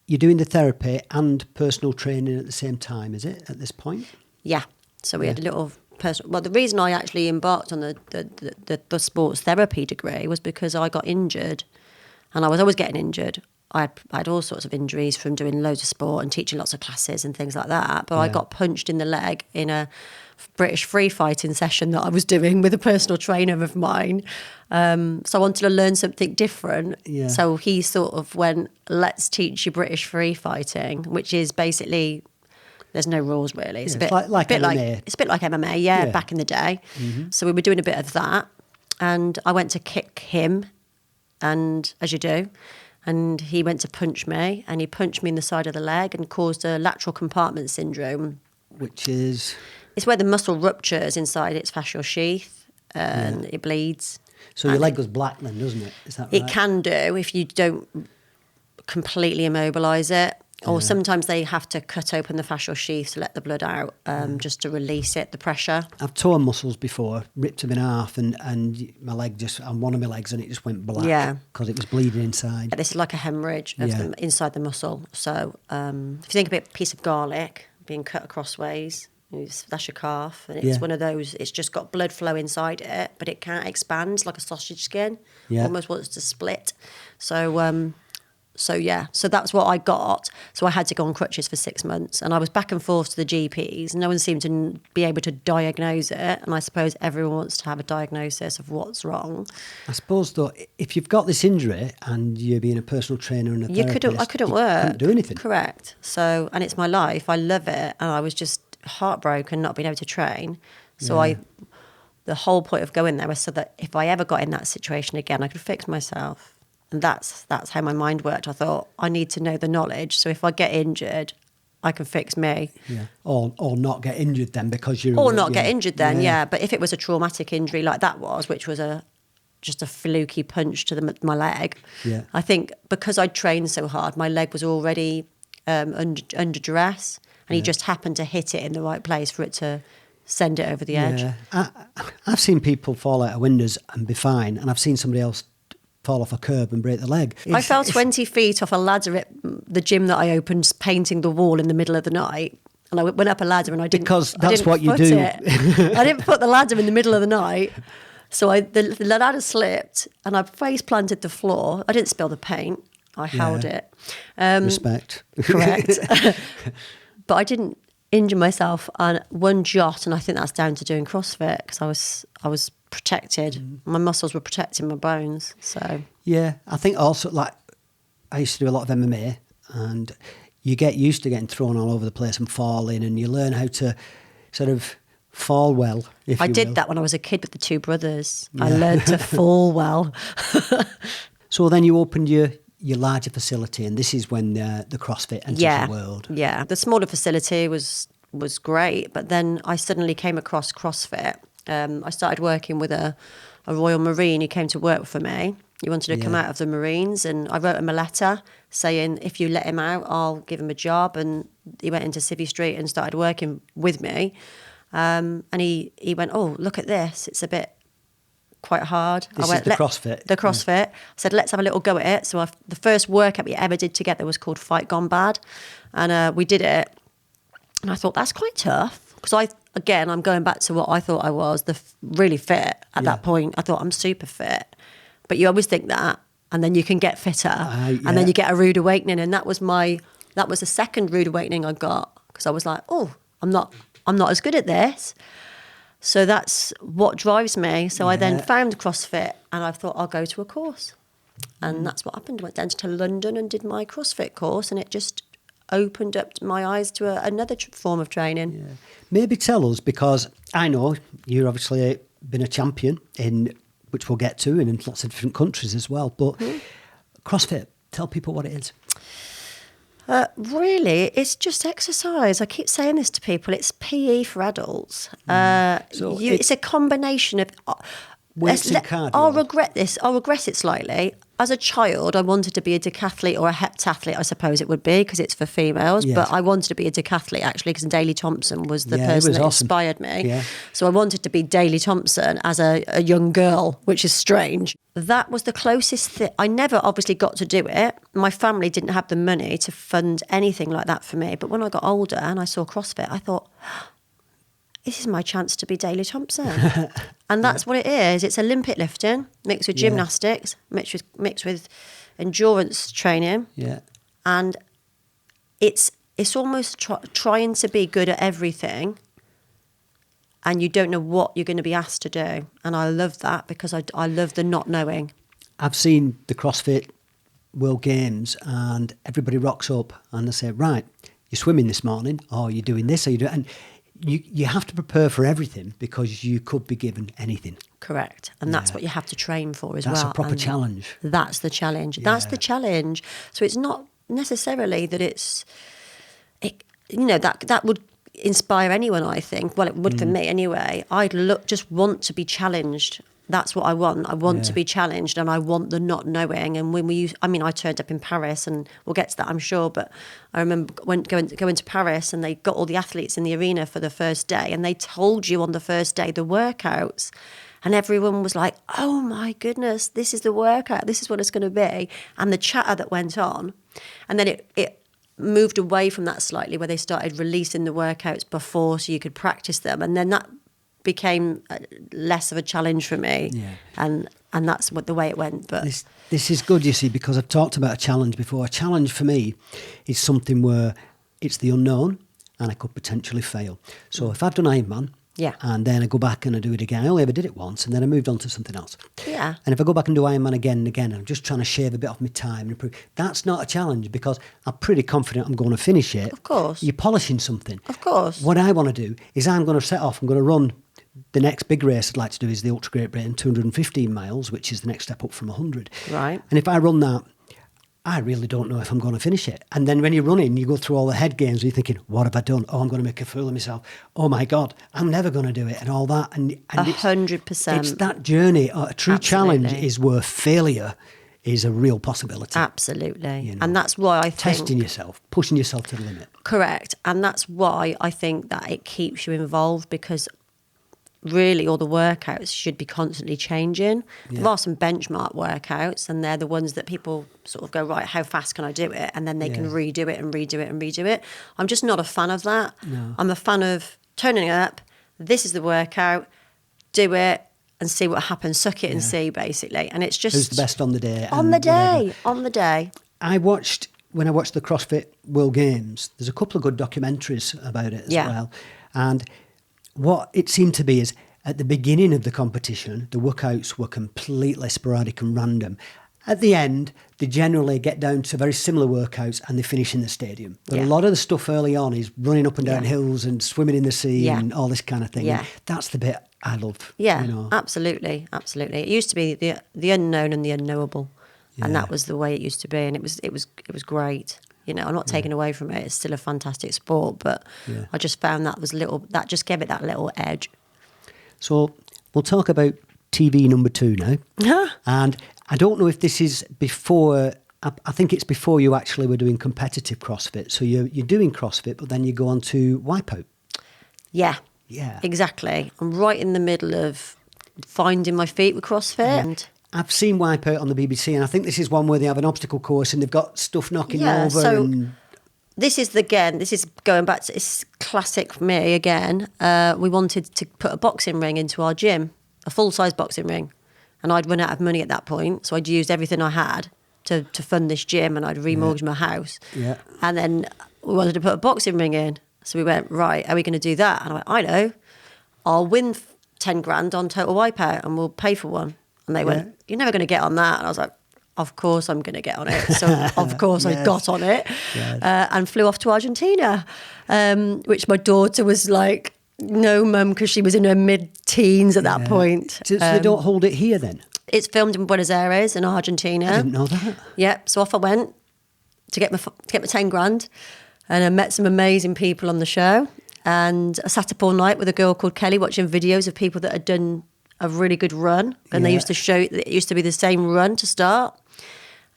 You're doing the therapy and personal training at the same time, is it, at this point? Yeah. So we had a little personal... Well, the reason I actually embarked on the sports therapy degree was because I got injured, and I was always getting injured. I had all sorts of injuries from doing loads of sport and teaching lots of classes and things like that. But I got punched in the leg in a British free fighting session that I was doing with a personal trainer of mine. So I wanted to learn something different. Yeah. So he sort of went, let's teach you British free fighting, which is basically, there's no rules really. It's a bit like MMA. It's a bit like MMA, back in the day. Mm-hmm. So we were doing a bit of that. And I went to kick him, and as you do, and he went to punch me, and he punched me in the side of the leg and caused a lateral compartment syndrome. Which is? It's where the muscle ruptures inside its fascial sheath and it bleeds. So your leg goes black then, doesn't it? Is that right? It can do if you don't completely immobilise it. Or sometimes they have to cut open the fascial sheath to let the blood out, just to release it, the pressure. I've torn muscles before, ripped them in half, and my leg just, on one of my legs, and it just went black because it was bleeding inside. This is like a hemorrhage of inside the muscle. So if you think of a piece of garlic being cut crossways, that's your calf, and it's one of those, it's just got blood flow inside it, but it can't expand. It's like a sausage skin, almost wants to split. So that's what I got. So I had to go on crutches for 6 months, and I was back and forth to the GPs. No one seemed to be able to diagnose it, and I suppose everyone wants to have a diagnosis of what's wrong. I suppose though, if you've got this injury and you're being a personal trainer and a therapist, I couldn't work. Couldn't do anything. Correct. So, and it's my life. I love it, and I was just heartbroken not being able to train. So the whole point of going there was so that if I ever got in that situation again, I could fix myself. And that's how my mind worked. I thought, I need to know the knowledge. So if I get injured, I can fix me. Yeah. Or not get injured then because you're... Or not get injured then, But if it was a traumatic injury like that was, which was just a fluky punch to my leg, I think because I'd trained so hard, my leg was already under duress, and he just happened to hit it in the right place for it to send it over the edge. I've seen people fall out of windows and be fine, and I've seen somebody else fall off a curb and break the leg. I fell 20 feet off a ladder at the gym that I opened, painting the wall in the middle of the night. And I went up a ladder and I didn't... Because that's what you do. I didn't put the ladder in the middle of the night. So the ladder slipped and I face planted the floor. I didn't spill the paint. I held it. Respect. Correct. But I didn't injure myself on one jot, and I think that's down to doing CrossFit because I was protected. My muscles were protecting my bones. So I think also, like, I used to do a lot of MMA, and you get used to getting thrown all over the place and falling, and you learn how to sort of fall well. I did that when I was a kid with the two brothers. I learned to fall well. So then you opened your larger facility, and this is when the CrossFit enters the world. Yeah, the smaller facility was great, but then I suddenly came across CrossFit. I started working with a Royal Marine who came to work for me. He wanted to come out of the Marines, and I wrote him a letter saying, if you let him out, I'll give him a job. And he went into Civvy Street and started working with me. And he went, oh, look at this. It's a bit quite hard. This is the CrossFit. The CrossFit. I said, let's have a little go at it. So the first workout we ever did together was called Fight Gone Bad. And we did it. And I thought, that's quite tough. Because I'm going back to what I thought I was, really fit at that point. I thought I'm super fit. But you always think that, and then you can get fitter, and then you get a rude awakening. And that was the second rude awakening I got, because I was like, oh, I'm not as good at this. So that's what drives me. So I then found CrossFit, and I thought I'll go to a course. And that's what happened. I went down to London and did my CrossFit course, and it just opened up my eyes to another form of training. Yeah. Maybe tell us, because I know you've obviously been a champion in, which we'll get to, and in lots of different countries as well. But CrossFit, tell people what it is. Really, it's just exercise. I keep saying this to people. It's PE for adults. It's a combination of... weights and cardio. I'll regret this. I'll regret it slightly. As a child, I wanted to be a decathlete or a heptathlete, I suppose it would be, because it's for females. Yes. But I wanted to be a decathlete, actually, because Daley Thompson was the person that inspired me. Yeah. So I wanted to be Daley Thompson as a young girl, which is strange. That was the closest thing. I never obviously got to do it. My family didn't have the money to fund anything like that for me. But when I got older and I saw CrossFit, I thought, this is my chance to be Daley Thompson. And that's what it is. It's Olympic lifting mixed with gymnastics, mixed with endurance training. Yeah. And it's almost trying to be good at everything, and you don't know what you're going to be asked to do. And I love that, because I love the not knowing. I've seen the CrossFit World Games, and everybody rocks up and they say, right, you're swimming this morning, or you're doing this, or you're doing... And you have to prepare for everything, because you could be given anything. Correct. And that's what you have to train for as well. That's a proper challenge. That's the challenge. Yeah. That's the challenge. So it's not necessarily that that would inspire anyone, I think. Well, it would for me anyway. Just want to be challenged. That's what I want. I want to be challenged, and I want the not knowing. And when I turned up in Paris, and we'll get to that, I'm sure. But I remember going to Paris, and they got all the athletes in the arena for the first day, and they told you on the first day the workouts, and everyone was like, "Oh my goodness, this is the workout. This is what it's going to be." And the chatter that went on, and then it moved away from that slightly, where they started releasing the workouts before, so you could practice them, and then that became less of a challenge for me, and that's the way it went. But this is good, you see, because I've talked about a challenge before. A challenge for me is something where it's the unknown and I could potentially fail. So if I've done Ironman, and then I go back and I do it again, I only ever did it once, and then I moved on to something else. Yeah. And if I go back and do Ironman again and again, and I'm just trying to shave a bit off my time and improve, that's not a challenge, because I'm pretty confident I'm going to finish it. Of course. You're polishing something. Of course. What I want to do is I'm going to set off, I'm going to run. The next big race I'd like to do is the Ultra Great Britain 215 miles, which is the next step up from 100. Right. And if I run that, I really don't know if I'm going to finish it. And then when you're running, you go through all the head games, and you're thinking, what have I done? Oh, I'm going to make a fool of myself. Oh my God, I'm never going to do it, and all that. And 100%. It's that journey. A true challenge is where failure is a real possibility. Absolutely. You know, and that's why I think... Testing yourself, pushing yourself to the limit. Correct. And that's why I think that it keeps you involved, because really all the workouts should be constantly changing. Yeah. There are some benchmark workouts, and they're the ones that people sort of go, right, how fast can I do it? And then they can redo it and redo it and redo it. I'm just not a fan of that. No. I'm a fan of turning up, this is the workout, do it and see what happens, suck it and see, basically. And it's just... Who's the best on the day? On the day. When I watched the CrossFit World Games, there's a couple of good documentaries about it as well. And what it seemed to be is, at the beginning of the competition, the workouts were completely sporadic and random. At the end, they generally get down to very similar workouts and they finish in the stadium. But a lot of the stuff early on is running up and down hills and swimming in the sea and all this kind of thing. Yeah. That's the bit I love. Yeah, you know. Absolutely. It used to be the unknown and the unknowable. Yeah. And that was the way it used to be. And it was great. You know, I'm not taking away from it. It's still a fantastic sport, but I just found that just gave it that little edge. So we'll talk about TV number 2 now. And I don't know if this is before, I think it's before you actually were doing competitive CrossFit. So you're doing CrossFit, but then you go on to Wipeout. Yeah. Exactly. I'm right in the middle of finding my feet with CrossFit. And I've seen Wipeout on the BBC, and I think this is one where they have an obstacle course and they've got stuff knocking over. So this is going back to, it's classic for me again. We wanted to put a boxing ring into our gym, a full-size boxing ring. And I'd run out of money at that point, so I'd used everything I had to fund this gym, and I'd remortgaged my house. Yeah. And then we wanted to put a boxing ring in. So we went, right, are we going to do that? And I went, I know. I'll win 10 grand on Total Wipeout and we'll pay for one. And they went, you're never going to get on that. And I was like, of course I'm going to get on it. So of course I got on it and flew off to Argentina, which my daughter was like, no, mum, because she was in her mid-teens at that point. So they don't hold it here then? It's filmed in Buenos Aires in Argentina. I didn't know that. Yep. So off I went to get my 10 grand, and I met some amazing people on the show. And I sat up all night with a girl called Kelly watching videos of people that had done a really good run, and they used to show it used to be the same run to start.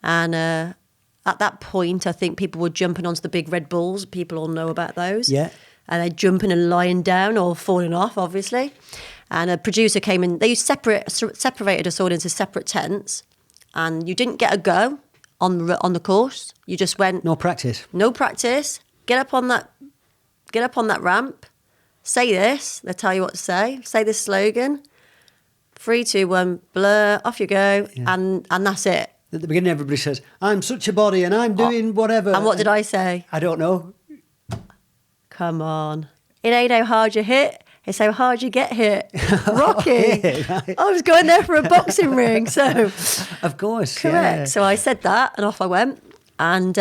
And at that point, I think people were jumping onto the big Red Bulls. People all know about those. Yeah. And they're jumping and lying down or falling off, obviously. And a producer came in. They separated us all into separate tents, and you didn't get a go on the course. You just went no practice. Get up on that ramp. Say this. They tell you what to say. Say this slogan. 3, 2, 1, blur. Off you go, and that's it. At the beginning, everybody says, "I'm such a body, and I'm doing whatever." And what did I say? I don't know. Come on. It ain't how hard you hit, it's how hard you get hit. Rocky. Right. I was going there for a boxing ring, so. Of course. Correct. Yeah. So I said that, and off I went. And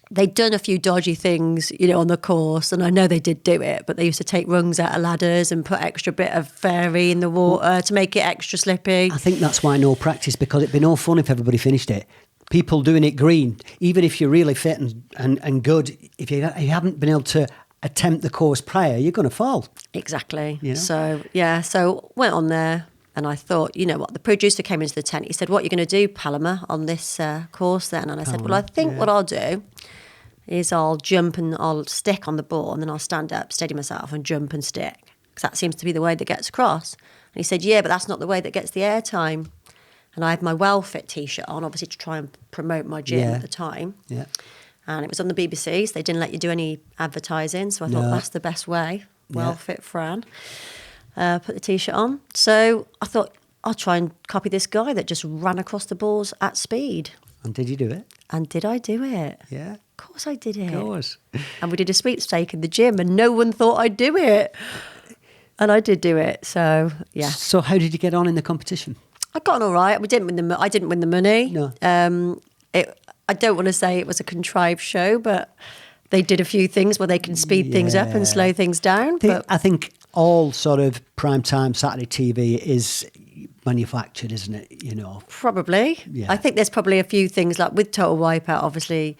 they'd done a few dodgy things, on the course, and I know they did do it, but they used to take rungs out of ladders and put extra bit of fairy in the water to make it extra slippy. I think that's why no practice, because it'd be no fun if everybody finished it. People doing it green, even if you're really fit and good, if you haven't been able to attempt the course prior, you're going to fall. Exactly. So went on there, And I thought, you know what, the producer came into the tent. He said, what are you going to do, Palama, on this course then? And I said, well, I think what I'll do is I'll jump and I'll stick on the ball, and then I'll stand up, steady myself and jump and stick. Because that seems to be the way that gets across. And he said, yeah, but that's not the way that gets the airtime. And I had my Well-Fit T-shirt on, obviously to try and promote my gym at the time. Yeah. And it was on the BBC, so they didn't let you do any advertising. So I thought that's the best way. Well-Fit Fran. Put the T-shirt on. So I thought, I'll try and copy this guy that just ran across the balls at speed. And did you do it? And did I do it? Yeah. Of course I did it. Of course. And we did a sweepstake in the gym, and no one thought I'd do it. And I did do it. So, yeah. So how did you get on in the competition? I got on all right. I didn't win the money. No. I don't want to say it was a contrived show, but they did a few things where they can speed things up and slow things down. I think all sort of primetime Saturday TV is manufactured, isn't it? You know, probably. Yeah. I think there's probably a few things like with Total Wipeout. Obviously,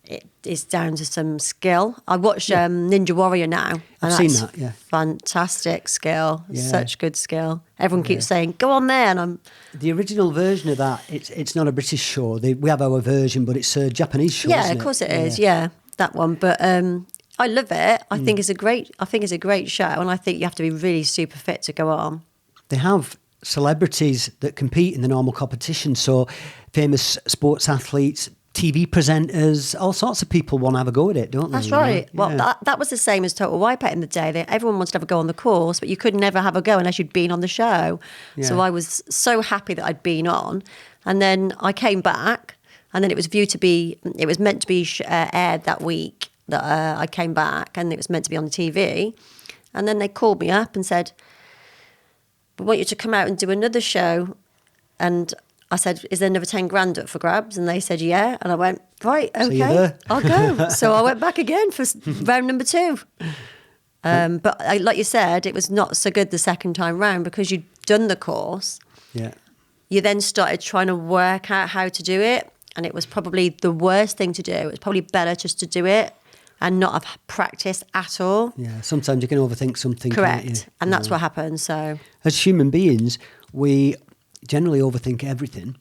it is down to some skill. I watched Ninja Warrior now. I've seen that. Yeah, fantastic skill. Yeah. Such good skill. Everyone keeps saying, "Go on there," and I'm. The original version of that, it's not a British show. We have our version, but it's a Japanese show. Yeah, isn't of course it is. Yeah, that one. But I love it. I think it's a great show, and I think you have to be really super fit to go on. They have celebrities that compete in the normal competition. So famous sports athletes, TV presenters, all sorts of people want to have a go at it, don't they? That's right. Yeah. Well, that was the same as Total Wipeout in the day. Everyone wanted to have a go on the course, but you could never have a go unless you'd been on the show. Yeah. So I was so happy that I'd been on. And then I came back, and then it was meant to be aired that week that I came back, and it was meant to be on the TV. And then they called me up and said, we want you to come out and do another show. And I said, is there another 10 grand up for grabs? And they said, yeah. And I went, right, okay, I'll go. So I went back again for round number 2. But like you said, it was not so good the second time round because you'd done the course. Yeah. You then started trying to work out how to do it. And it was probably the worst thing to do. It was probably better just to do it and not have practiced at all. Yeah, sometimes you can overthink something. Correct. And that's what happened. So, as human beings, we generally overthink everything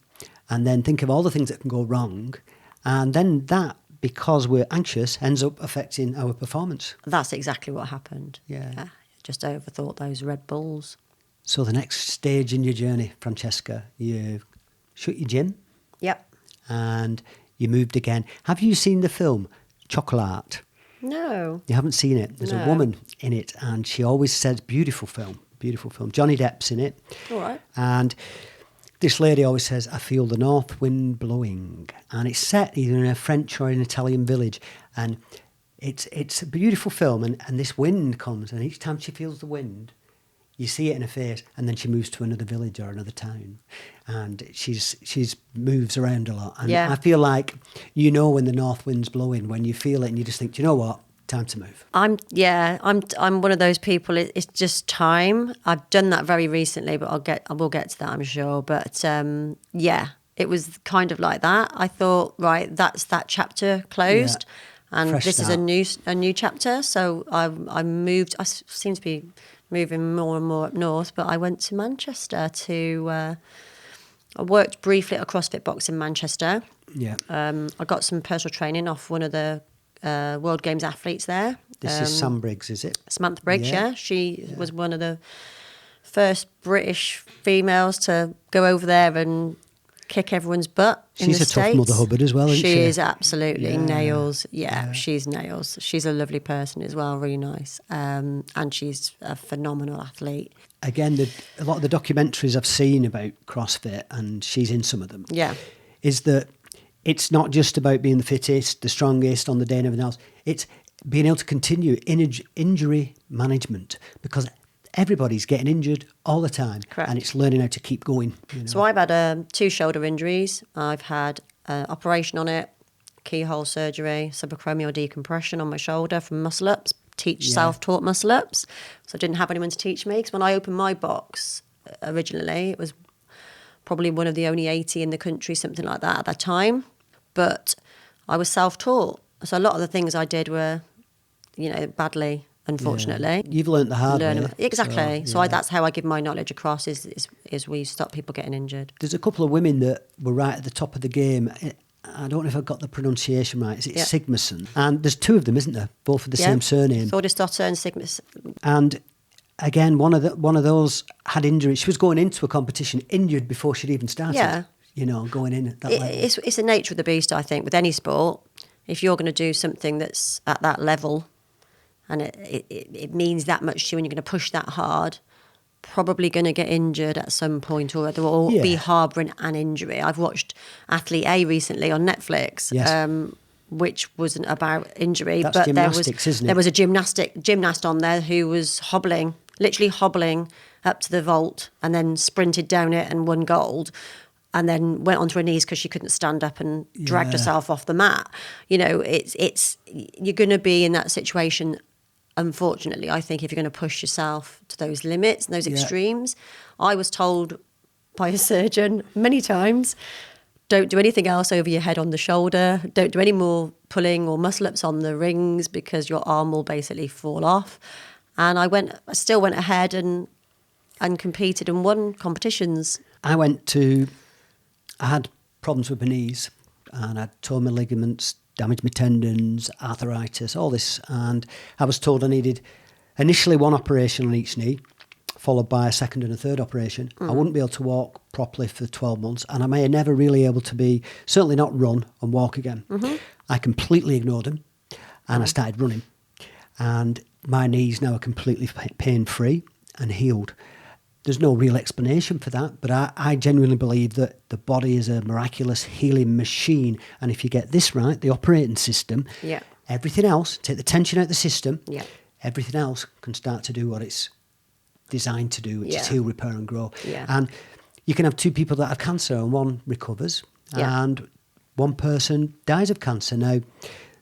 and then think of all the things that can go wrong. And then that, because we're anxious, ends up affecting our performance. that's exactly what happened. Yeah. Just overthought those Red Bulls. So the next stage in your journey, Francesca, you shut your gym Yep. and you moved again. Have you seen the film Chocolate? No. You haven't seen it. There's a No. woman in it and she always says, beautiful film. Johnny Depp's in it. All right. And this lady always says, I feel the north wind blowing. And it's set either in a French or an Italian village. And it's a beautiful film. And this wind comes, and each time she feels the wind, you see it in her face, and then she moves to another village or another town. And she's moves around a lot. And Yeah. I feel like you know when the north wind's blowing, when you feel it and you just think, do you know what? Time to move. I'm one of those people. It's just time. I've done that very recently, but I will get to that, I'm sure. But yeah, it was kind of like that. I thought, right, that's that chapter closed, and Fresh this start. is a new chapter. So I moved. I seem to be moving more and more up north, but I went to Manchester to. I worked briefly at a CrossFit box in Manchester. Yeah. I got some personal training off one of the World Games athletes there. This is Sam Briggs, is it? Samantha Briggs, Yeah. yeah. She was one of the first British females to go over there and kick everyone's butt in She's the a tough States. mother hubbard as well, isn't she? She is absolutely Yeah. nails. Yeah, she's nails. She's a lovely person as well, really nice. And she's a phenomenal athlete. Again, a lot of the documentaries I've seen about CrossFit, and she's in some of them, Yeah. is that it's not just about being the fittest, the strongest on the day and everything else. It's being able to continue injury management, because everybody's getting injured all the time. Correct. And it's learning how to keep going. You know? So I've had 2 shoulder injuries. I've had an operation on it, keyhole surgery, subacromial decompression on my shoulder from muscle ups, self-taught muscle ups. So I didn't have anyone to teach me, because when I opened my box originally, it was probably one of the only 80 in the country, something like that at that time. But I was self-taught. So a lot of the things I did were, badly unfortunately. You've learnt the hard way. Exactly. So that's how I give my knowledge across is we stop people getting injured. There's a couple of women that were right at the top of the game. I don't know if I got the pronunciation right. Is it Sigmason? And there's two of them, isn't there? Both with the same surname. Thordisdotter and Sigmason. And again, one of those had injuries. She was going into a competition injured before she'd even started. Yeah. You know, going in at that level. It's the nature of the beast, I think, with any sport. If you're going to do something that's at that level and it means that much to you and you're going to push that hard, probably going to get injured at some point or be harbouring an injury. I've watched Athlete A recently on Netflix, which wasn't about injury. That's but gymnastics, isn't it? There was a gymnast on there who was literally hobbling up to the vault and then sprinted down it and won gold. And then went onto her knees because she couldn't stand up and dragged herself off the mat. You know, it's you're going to be in that situation. Unfortunately, I think if you're going to push yourself to those limits and those extremes, I was told by a surgeon many times, don't do anything else over your head on the shoulder. Don't do any more pulling or muscle ups on the rings because your arm will basically fall off. And I still went ahead and competed and won competitions. I had problems with my knees and I'd torn my ligaments, damaged my tendons, arthritis, all this. And I was told I needed initially one operation on each knee, followed by a second and a third operation. I wouldn't be able to walk properly for 12 months and I may never really able to certainly not run and walk again. I completely ignored them and I started running. And my knees now are completely pain-free and healed. There's no real explanation for that, but I genuinely believe that the body is a miraculous healing machine. And if you get this right, the operating system, everything else, take the tension out of the system, everything else can start to do what it's designed to do, which is heal, repair and grow. And you can have two people that have cancer and one recovers and one person dies of cancer. Now,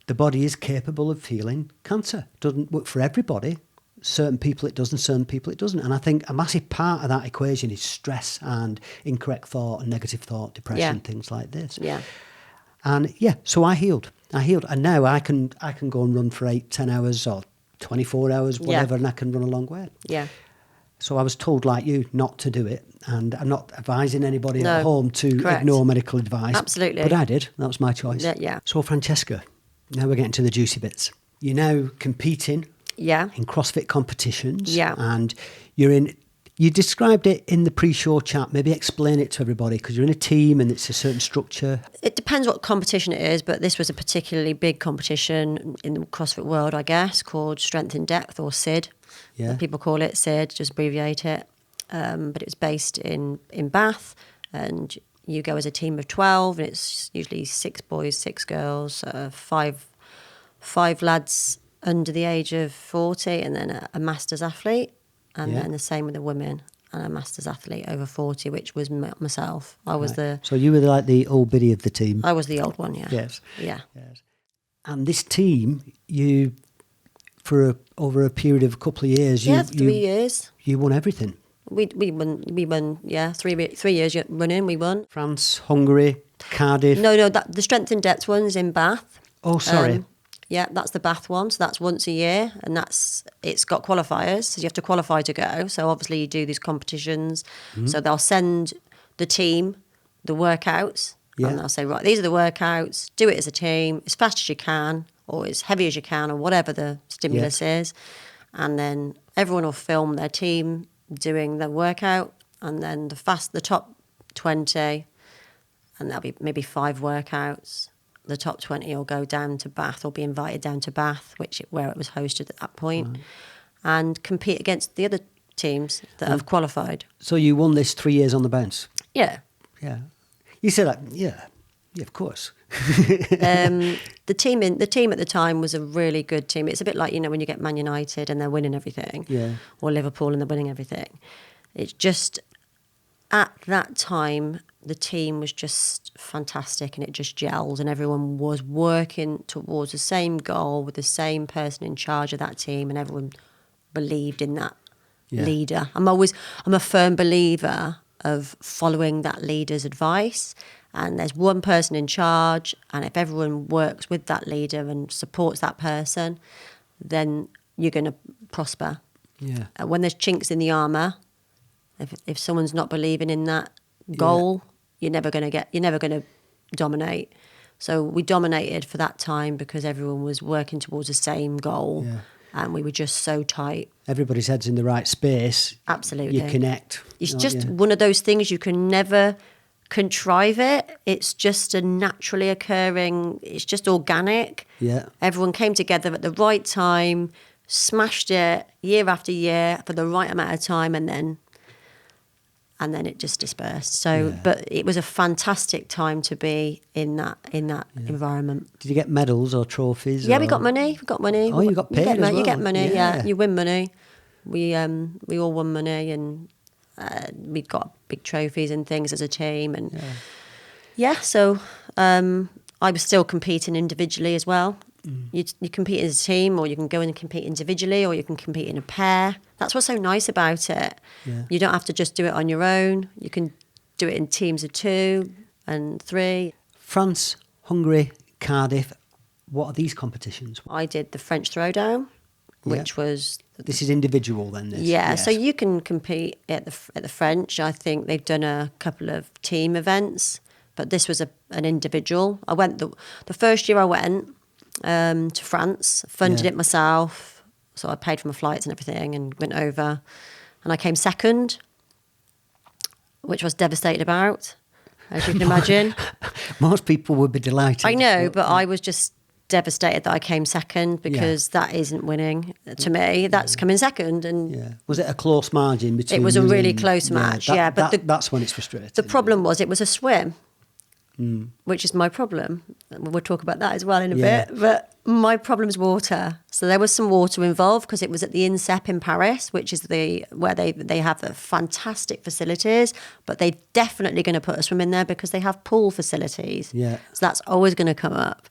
the body is capable of healing cancer. It doesn't work for everybody. Certain people it does and certain people it doesn't. And I think a massive part of that equation is stress and incorrect thought and negative thought, depression, things like this. And so I healed. And now I can go and run for 8-10 hours or 24 hours, whatever, and I can run a long way. So I was told, like you, not to do it. And I'm not advising anybody at home to ignore medical advice. Absolutely. But I did. That was my choice. So Francesca, now we're getting to the juicy bits. You're now competing in CrossFit competitions. And you described it in the pre-show chat. Maybe explain it to everybody because you're in a team and it's a certain structure. It depends what competition it is, but this was a particularly big competition in the CrossFit world, I guess, called Strength in Depth or SID. People call it SID, just abbreviate it. But it's based in Bath and you go as a team of 12 and it's usually 6 boys, 6 girls, 5 lads under the age of 40 and then a masters athlete and then the same with the women and a masters athlete over 40, which was myself. I was So you were like the old biddy of the team. I was the old one, Yes. Yeah. And this team, over a period of a couple of years, 3 years. You won everything. We won 3 years running, we won. France, Hungary, Cardiff. No, the Strength in Depth one's in Bath. Oh, sorry. That's the Bath one. So that's once a year, and it's got qualifiers. So you have to qualify to go. So obviously you do these competitions. So they'll send the team the workouts, and they'll say, right, these are the workouts. Do it as a team, as fast as you can, or as heavy as you can, or whatever the stimulus is. And then everyone will film their team doing the workout, and then the top 20, and there'll be maybe 5 workouts. The top 20 will go down to Bath or be invited down to Bath, where it was hosted at that point, and compete against the other teams that have qualified. So you won this 3 years on the bounce? Yeah. You said that, yeah, of course. The team at the time was a really good team. It's a bit like, when you get Man United and they're winning everything, or Liverpool and they're winning everything. It's just, at that time, the team was just fantastic and it just gelled and everyone was working towards the same goal with the same person in charge of that team and everyone believed in that leader. I'm a firm believer of following that leader's advice, and there's one person in charge, and if everyone works with that leader and supports that person, then you're going to prosper. Yeah. When there's chinks in the armour, if someone's not believing in that goal, you're never going to dominate. So we dominated for that time because everyone was working towards the same goal, and we were just so tight. Everybody's head's in the right space. Absolutely. You connect. It's just one of those things you can never contrive it. It's just a naturally occurring, it's just organic. Yeah. Everyone came together at the right time, smashed it year after year for the right amount of time, and then it just dispersed. So, but it was a fantastic time to be in that environment. Did you get medals or trophies? Yeah, we got money. We got money. Oh, you got paid as well. You get money. Yeah, you win money. We all won money, and we got big trophies and things as a team. And so I was still competing individually as well. You compete as a team, or you can go in and compete individually, or you can compete in a pair. That's what's so nice about it. Yeah. You don't have to just do it on your own. You can do it in teams of 2 and 3. France, Hungary, Cardiff. What are these competitions? I did the French throwdown, which was... This is individual then? This? Yeah, yes. So you can compete at the French. I think they've done a couple of team events, but this was an individual. I went the first year I went to France, funded it myself, so I paid for my flights and everything and went over, and I came second, which I was devastated about, as you can imagine. Most people would be delighted. I know, but I was just devastated that I came second, because that isn't winning to me. That's coming second. And was it a close margin between? It was a really close match. But that's when it's frustrating. The problem was it was a swim. Which is my problem. We'll talk about that as well in a bit. But my problem is water. So there was some water involved because it was at the INSEP in Paris, which is where they have the fantastic facilities. But they're definitely going to put a swim in there because they have pool facilities. Yeah. So that's always going to come up.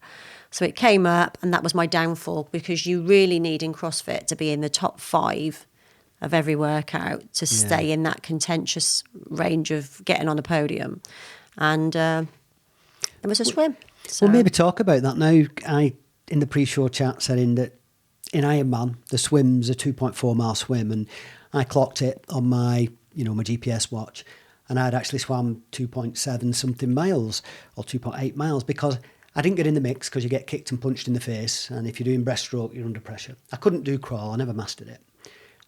So it came up, and that was my downfall, because you really need in CrossFit to be in the top 5 of every workout to stay in that contentious range of getting on the podium. And it was a swim. So. Well, maybe talk about that now. I, in the pre-show chat, said in Ironman, the swim's a 2.4 mile swim, and I clocked it on my GPS watch, and I'd actually swam 2.7 something miles or 2.8 miles because I didn't get in the mix, because you get kicked and punched in the face, and if you're doing breaststroke, you're under pressure. I couldn't do crawl. I never mastered it,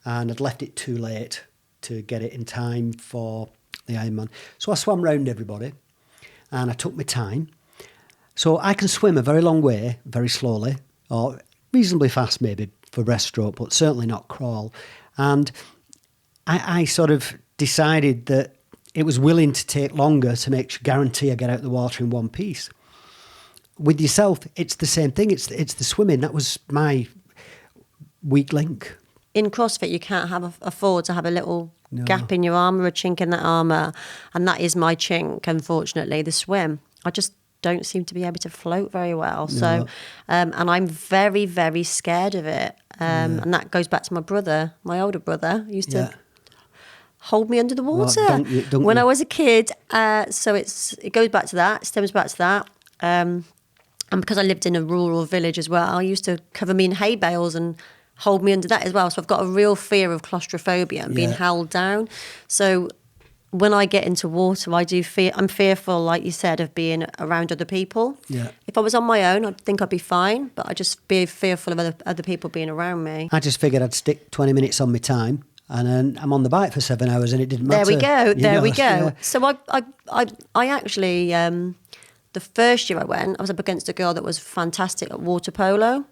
and I'd left it too late to get it in time for the Ironman. So I swam round everybody, and I took my time. So I can swim a very long way, very slowly, or reasonably fast maybe for breaststroke, but certainly not crawl. And I sort of decided that it was willing to take longer to guarantee I get out the water in one piece. With yourself, it's the same thing. It's the swimming. That was my weak link. In CrossFit, you can't afford to have a little gap in your armour, a chink in that armour. And that is my chink, unfortunately, the swim. I just don't seem to be able to float very well. No. So, and I'm very, very scared of it. And that goes back to my brother, my older brother, used to hold me under the water when I was a kid. So it goes back to that, stems back to that. And because I lived in a rural village as well, I used to cover me in hay bales and hold me under that as well. So I've got a real fear of claustrophobia and being held down. So when I get into water, I'm fearful, like you said, of being around other people. Yeah. If I was on my own, I'd think I'd be fine, but I just be fearful of other people being around me. I just figured I'd stick 20 minutes on my time, and then I'm on the bike for 7 hours, and it didn't matter. There we go. Yeah. So I actually, the first year I went, I was up against a girl that was fantastic at water polo,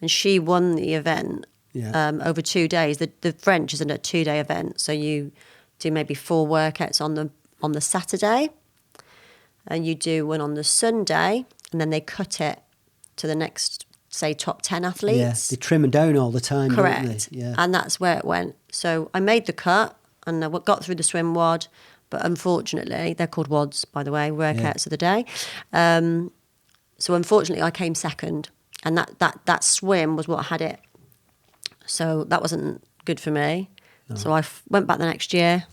and she won the event over 2 days. The French is a 2-day event, so you do maybe 4 workouts on the Saturday, and you do one on the Sunday, and then they cut it to the next, say, top 10 athletes. Yeah, they trim them down all the time, correct. Don't they? Yeah. And that's where it went. So I made the cut, and I got through the swim WOD, but unfortunately, they're called WODs, by the way, workouts of the day. So unfortunately, I came second, and that swim was what had it. So that wasn't good for me. No. So I went back the next year,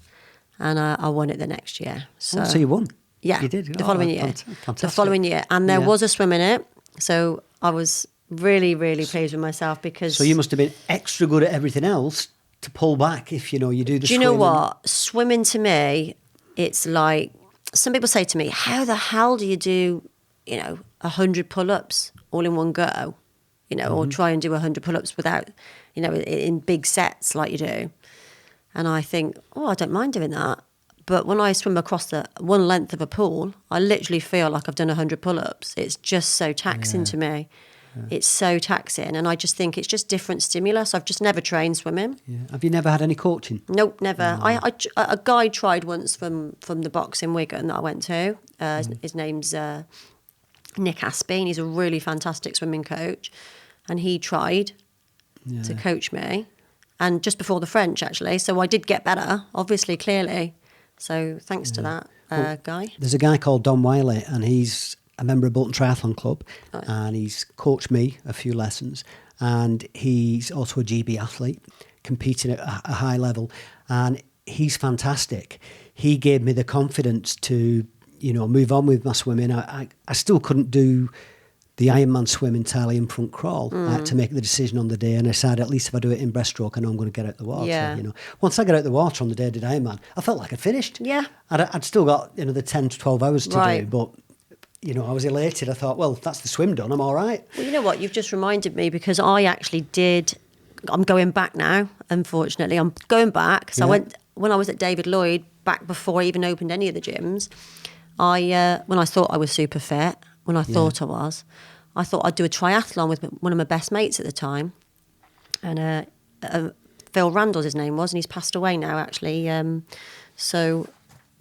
and I won it the next year. So you won? Yeah, you did. The following year. Fantastic. The following year, and there was a swim in it. So I was Really, really pleased with myself because... So you must have been extra good at everything else to pull back if, you do the Do you know what? Swimming to me, it's like... Some people say to me, how the hell do you do, 100 pull-ups all in one go? Or try and do 100 pull-ups without, in big sets like you do. And I think, I don't mind doing that. But when I swim across the one length of a pool, I literally feel like I've done 100 pull-ups. It's just so taxing to me. Yeah. It's so taxing. And I just think it's just different stimulus. I've just never trained swimming. Yeah. Have you never had any coaching? Nope, never. No. A guy tried once from the box in Wigan that I went to. His name's Nick Aspin. He's a really fantastic swimming coach. And he tried to coach me. And just before the French, actually. So I did get better, obviously, clearly. So thanks to that guy. There's a guy called Don Wiley, and he's a member of Bolton Triathlon Club, and he's coached me a few lessons, and he's also a GB athlete, competing at a high level, and he's fantastic. He gave me the confidence to, move on with my swimming. I still couldn't do the Ironman swim entirely in front crawl. I had to make the decision on the day, and I decided at least if I do it in breaststroke, I know I'm going to get out the water. Yeah. Once I got out the water on the day I did Ironman, I felt like I'd finished. Yeah. I'd still got the 10 to 12 hours to do, but I was elated. I thought, well, that's the swim done. I'm all right. Well, you know what? You've just reminded me because I actually did. I'm going back now. Unfortunately, I'm going back. So I went when I was at David Lloyd back before I even opened any of the gyms. When I thought I was super fit. When I thought I thought I'd do a triathlon with one of my best mates at the time. And Phil Randall's his name was, and he's passed away now, actually.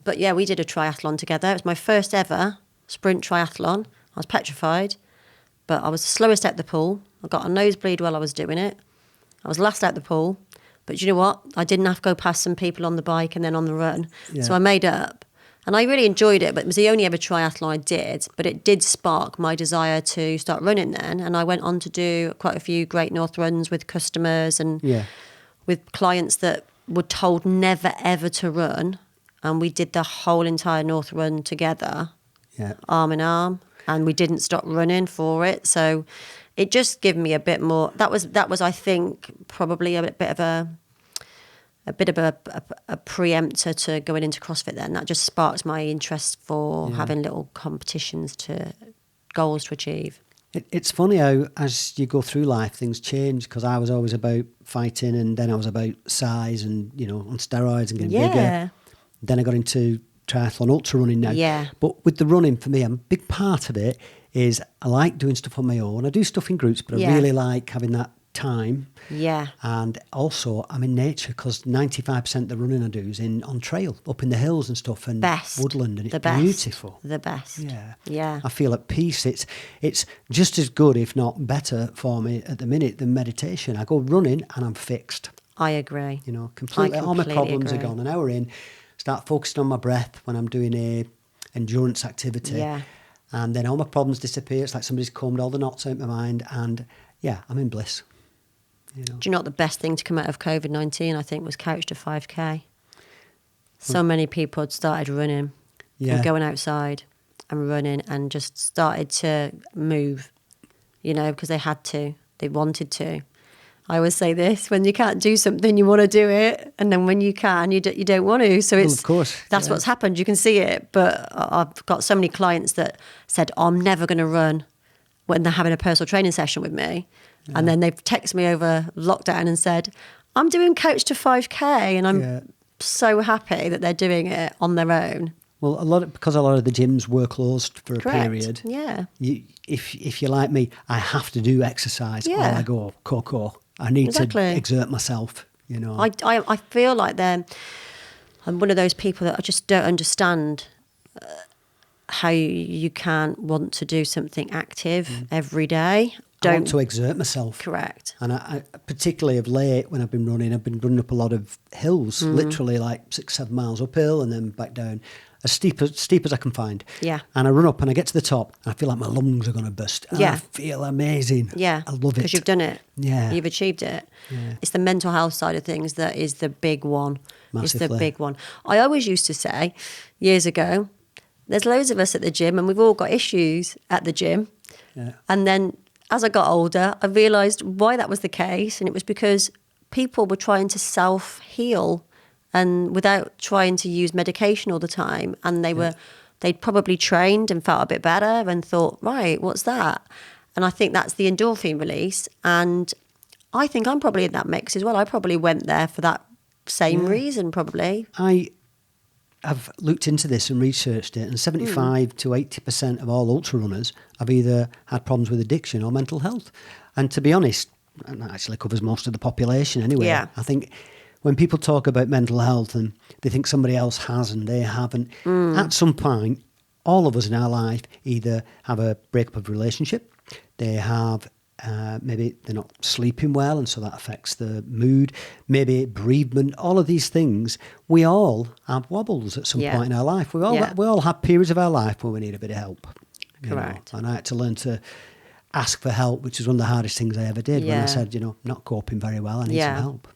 But we did a triathlon together. It was my first ever sprint triathlon. I was petrified, but I was the slowest at the pool. I got a nosebleed while I was doing it. I was last at the pool. But you know what? I didn't have to go past some people on the bike and then on the run. Yeah. So I made it up. And I really enjoyed it, but it was the only ever triathlon I did. But it did spark my desire to start running then. And I went on to do quite a few Great North runs with customers and with clients that were told never, ever to run. And we did the whole entire North Run together, arm in arm. And we didn't stop running for it. So it just gave me a bit more. That was I think, probably a bit of a preemptor to going into CrossFit then. That just sparked my interest for having little competitions goals to achieve. It's funny how as you go through life, things change, because I was always about fighting, and then I was about size and, on steroids and getting bigger. Then I got into triathlon ultra running now. Yeah. But with the running, for me, a big part of it is I like doing stuff on my own. I do stuff in groups, but I really like having that time. Yeah. And also I'm in nature, because 95% of the running I do is on trail, up in the hills and stuff, and woodland, and it's beautiful. The best. Yeah. I feel at peace. It's just as good, if not better, for me at the minute than meditation. I go running and I'm fixed. I agree. Completely. All my problems are gone. An hour in, start focusing on my breath when I'm doing a endurance activity. Yeah. And then all my problems disappear. It's like somebody's combed all the knots out of my mind, and I'm in bliss. Do you know what the best thing to come out of COVID-19, I think, was Couch to 5K. So many people had started running and going outside and running and just started to move, because they had to. They wanted to. I always say this: when you can't do something, you want to do it, and then when you can, you don't want to. So it's, of course, that's what's happened. You can see it. But I've got so many clients that said, I'm never going to run when they're having a personal training session with me. Yeah. And then they've texted me over lockdown and said, I'm doing Couch to 5K, and I'm so happy that they're doing it on their own. Well, because a lot of the gyms were closed for a period. Yeah. If you're like me, I have to do exercise while I go coco. I need to exert myself, I feel like I'm one of those people that I just don't understand how you can't want to do something active every day. I want to exert myself. Correct. And I particularly of late, when I've been running up a lot of hills, literally like 6-7 miles uphill and then back down, as steep as I can find. Yeah. And I run up and I get to the top and I feel like my lungs are going to burst. And I feel amazing. Yeah. I love it. Because you've done it. Yeah. You've achieved it. Yeah. It's the mental health side of things that is the big one. Massively. It's the big one. I always used to say, years ago, there's loads of us at the gym and we've all got issues at the gym. Yeah. And then as I got older, I realised why that was the case, and it was because people were trying to self-heal and without trying to use medication all the time, and they'd probably trained and felt a bit better and thought, right, what's that? And I think that's the endorphin release, and I think I'm probably in that mix as well. I probably went there for that same reason, probably. I have looked into this and researched it, and 75 to 80% of all ultra runners have either had problems with addiction or mental health. And to be honest, and that actually covers most of the population anyway. Yeah. I think when people talk about mental health and they think somebody else has and they haven't, at some point, all of us in our life either have a breakup of relationship, they have maybe they're not sleeping well, and so that affects the mood. Maybe bereavement. All of these things, we all have wobbles at some point in our life. We all have periods of our life where we need a bit of help. Correct. And I had to learn to ask for help, which was one of the hardest things I ever did. When I said, not coping very well, I need some help.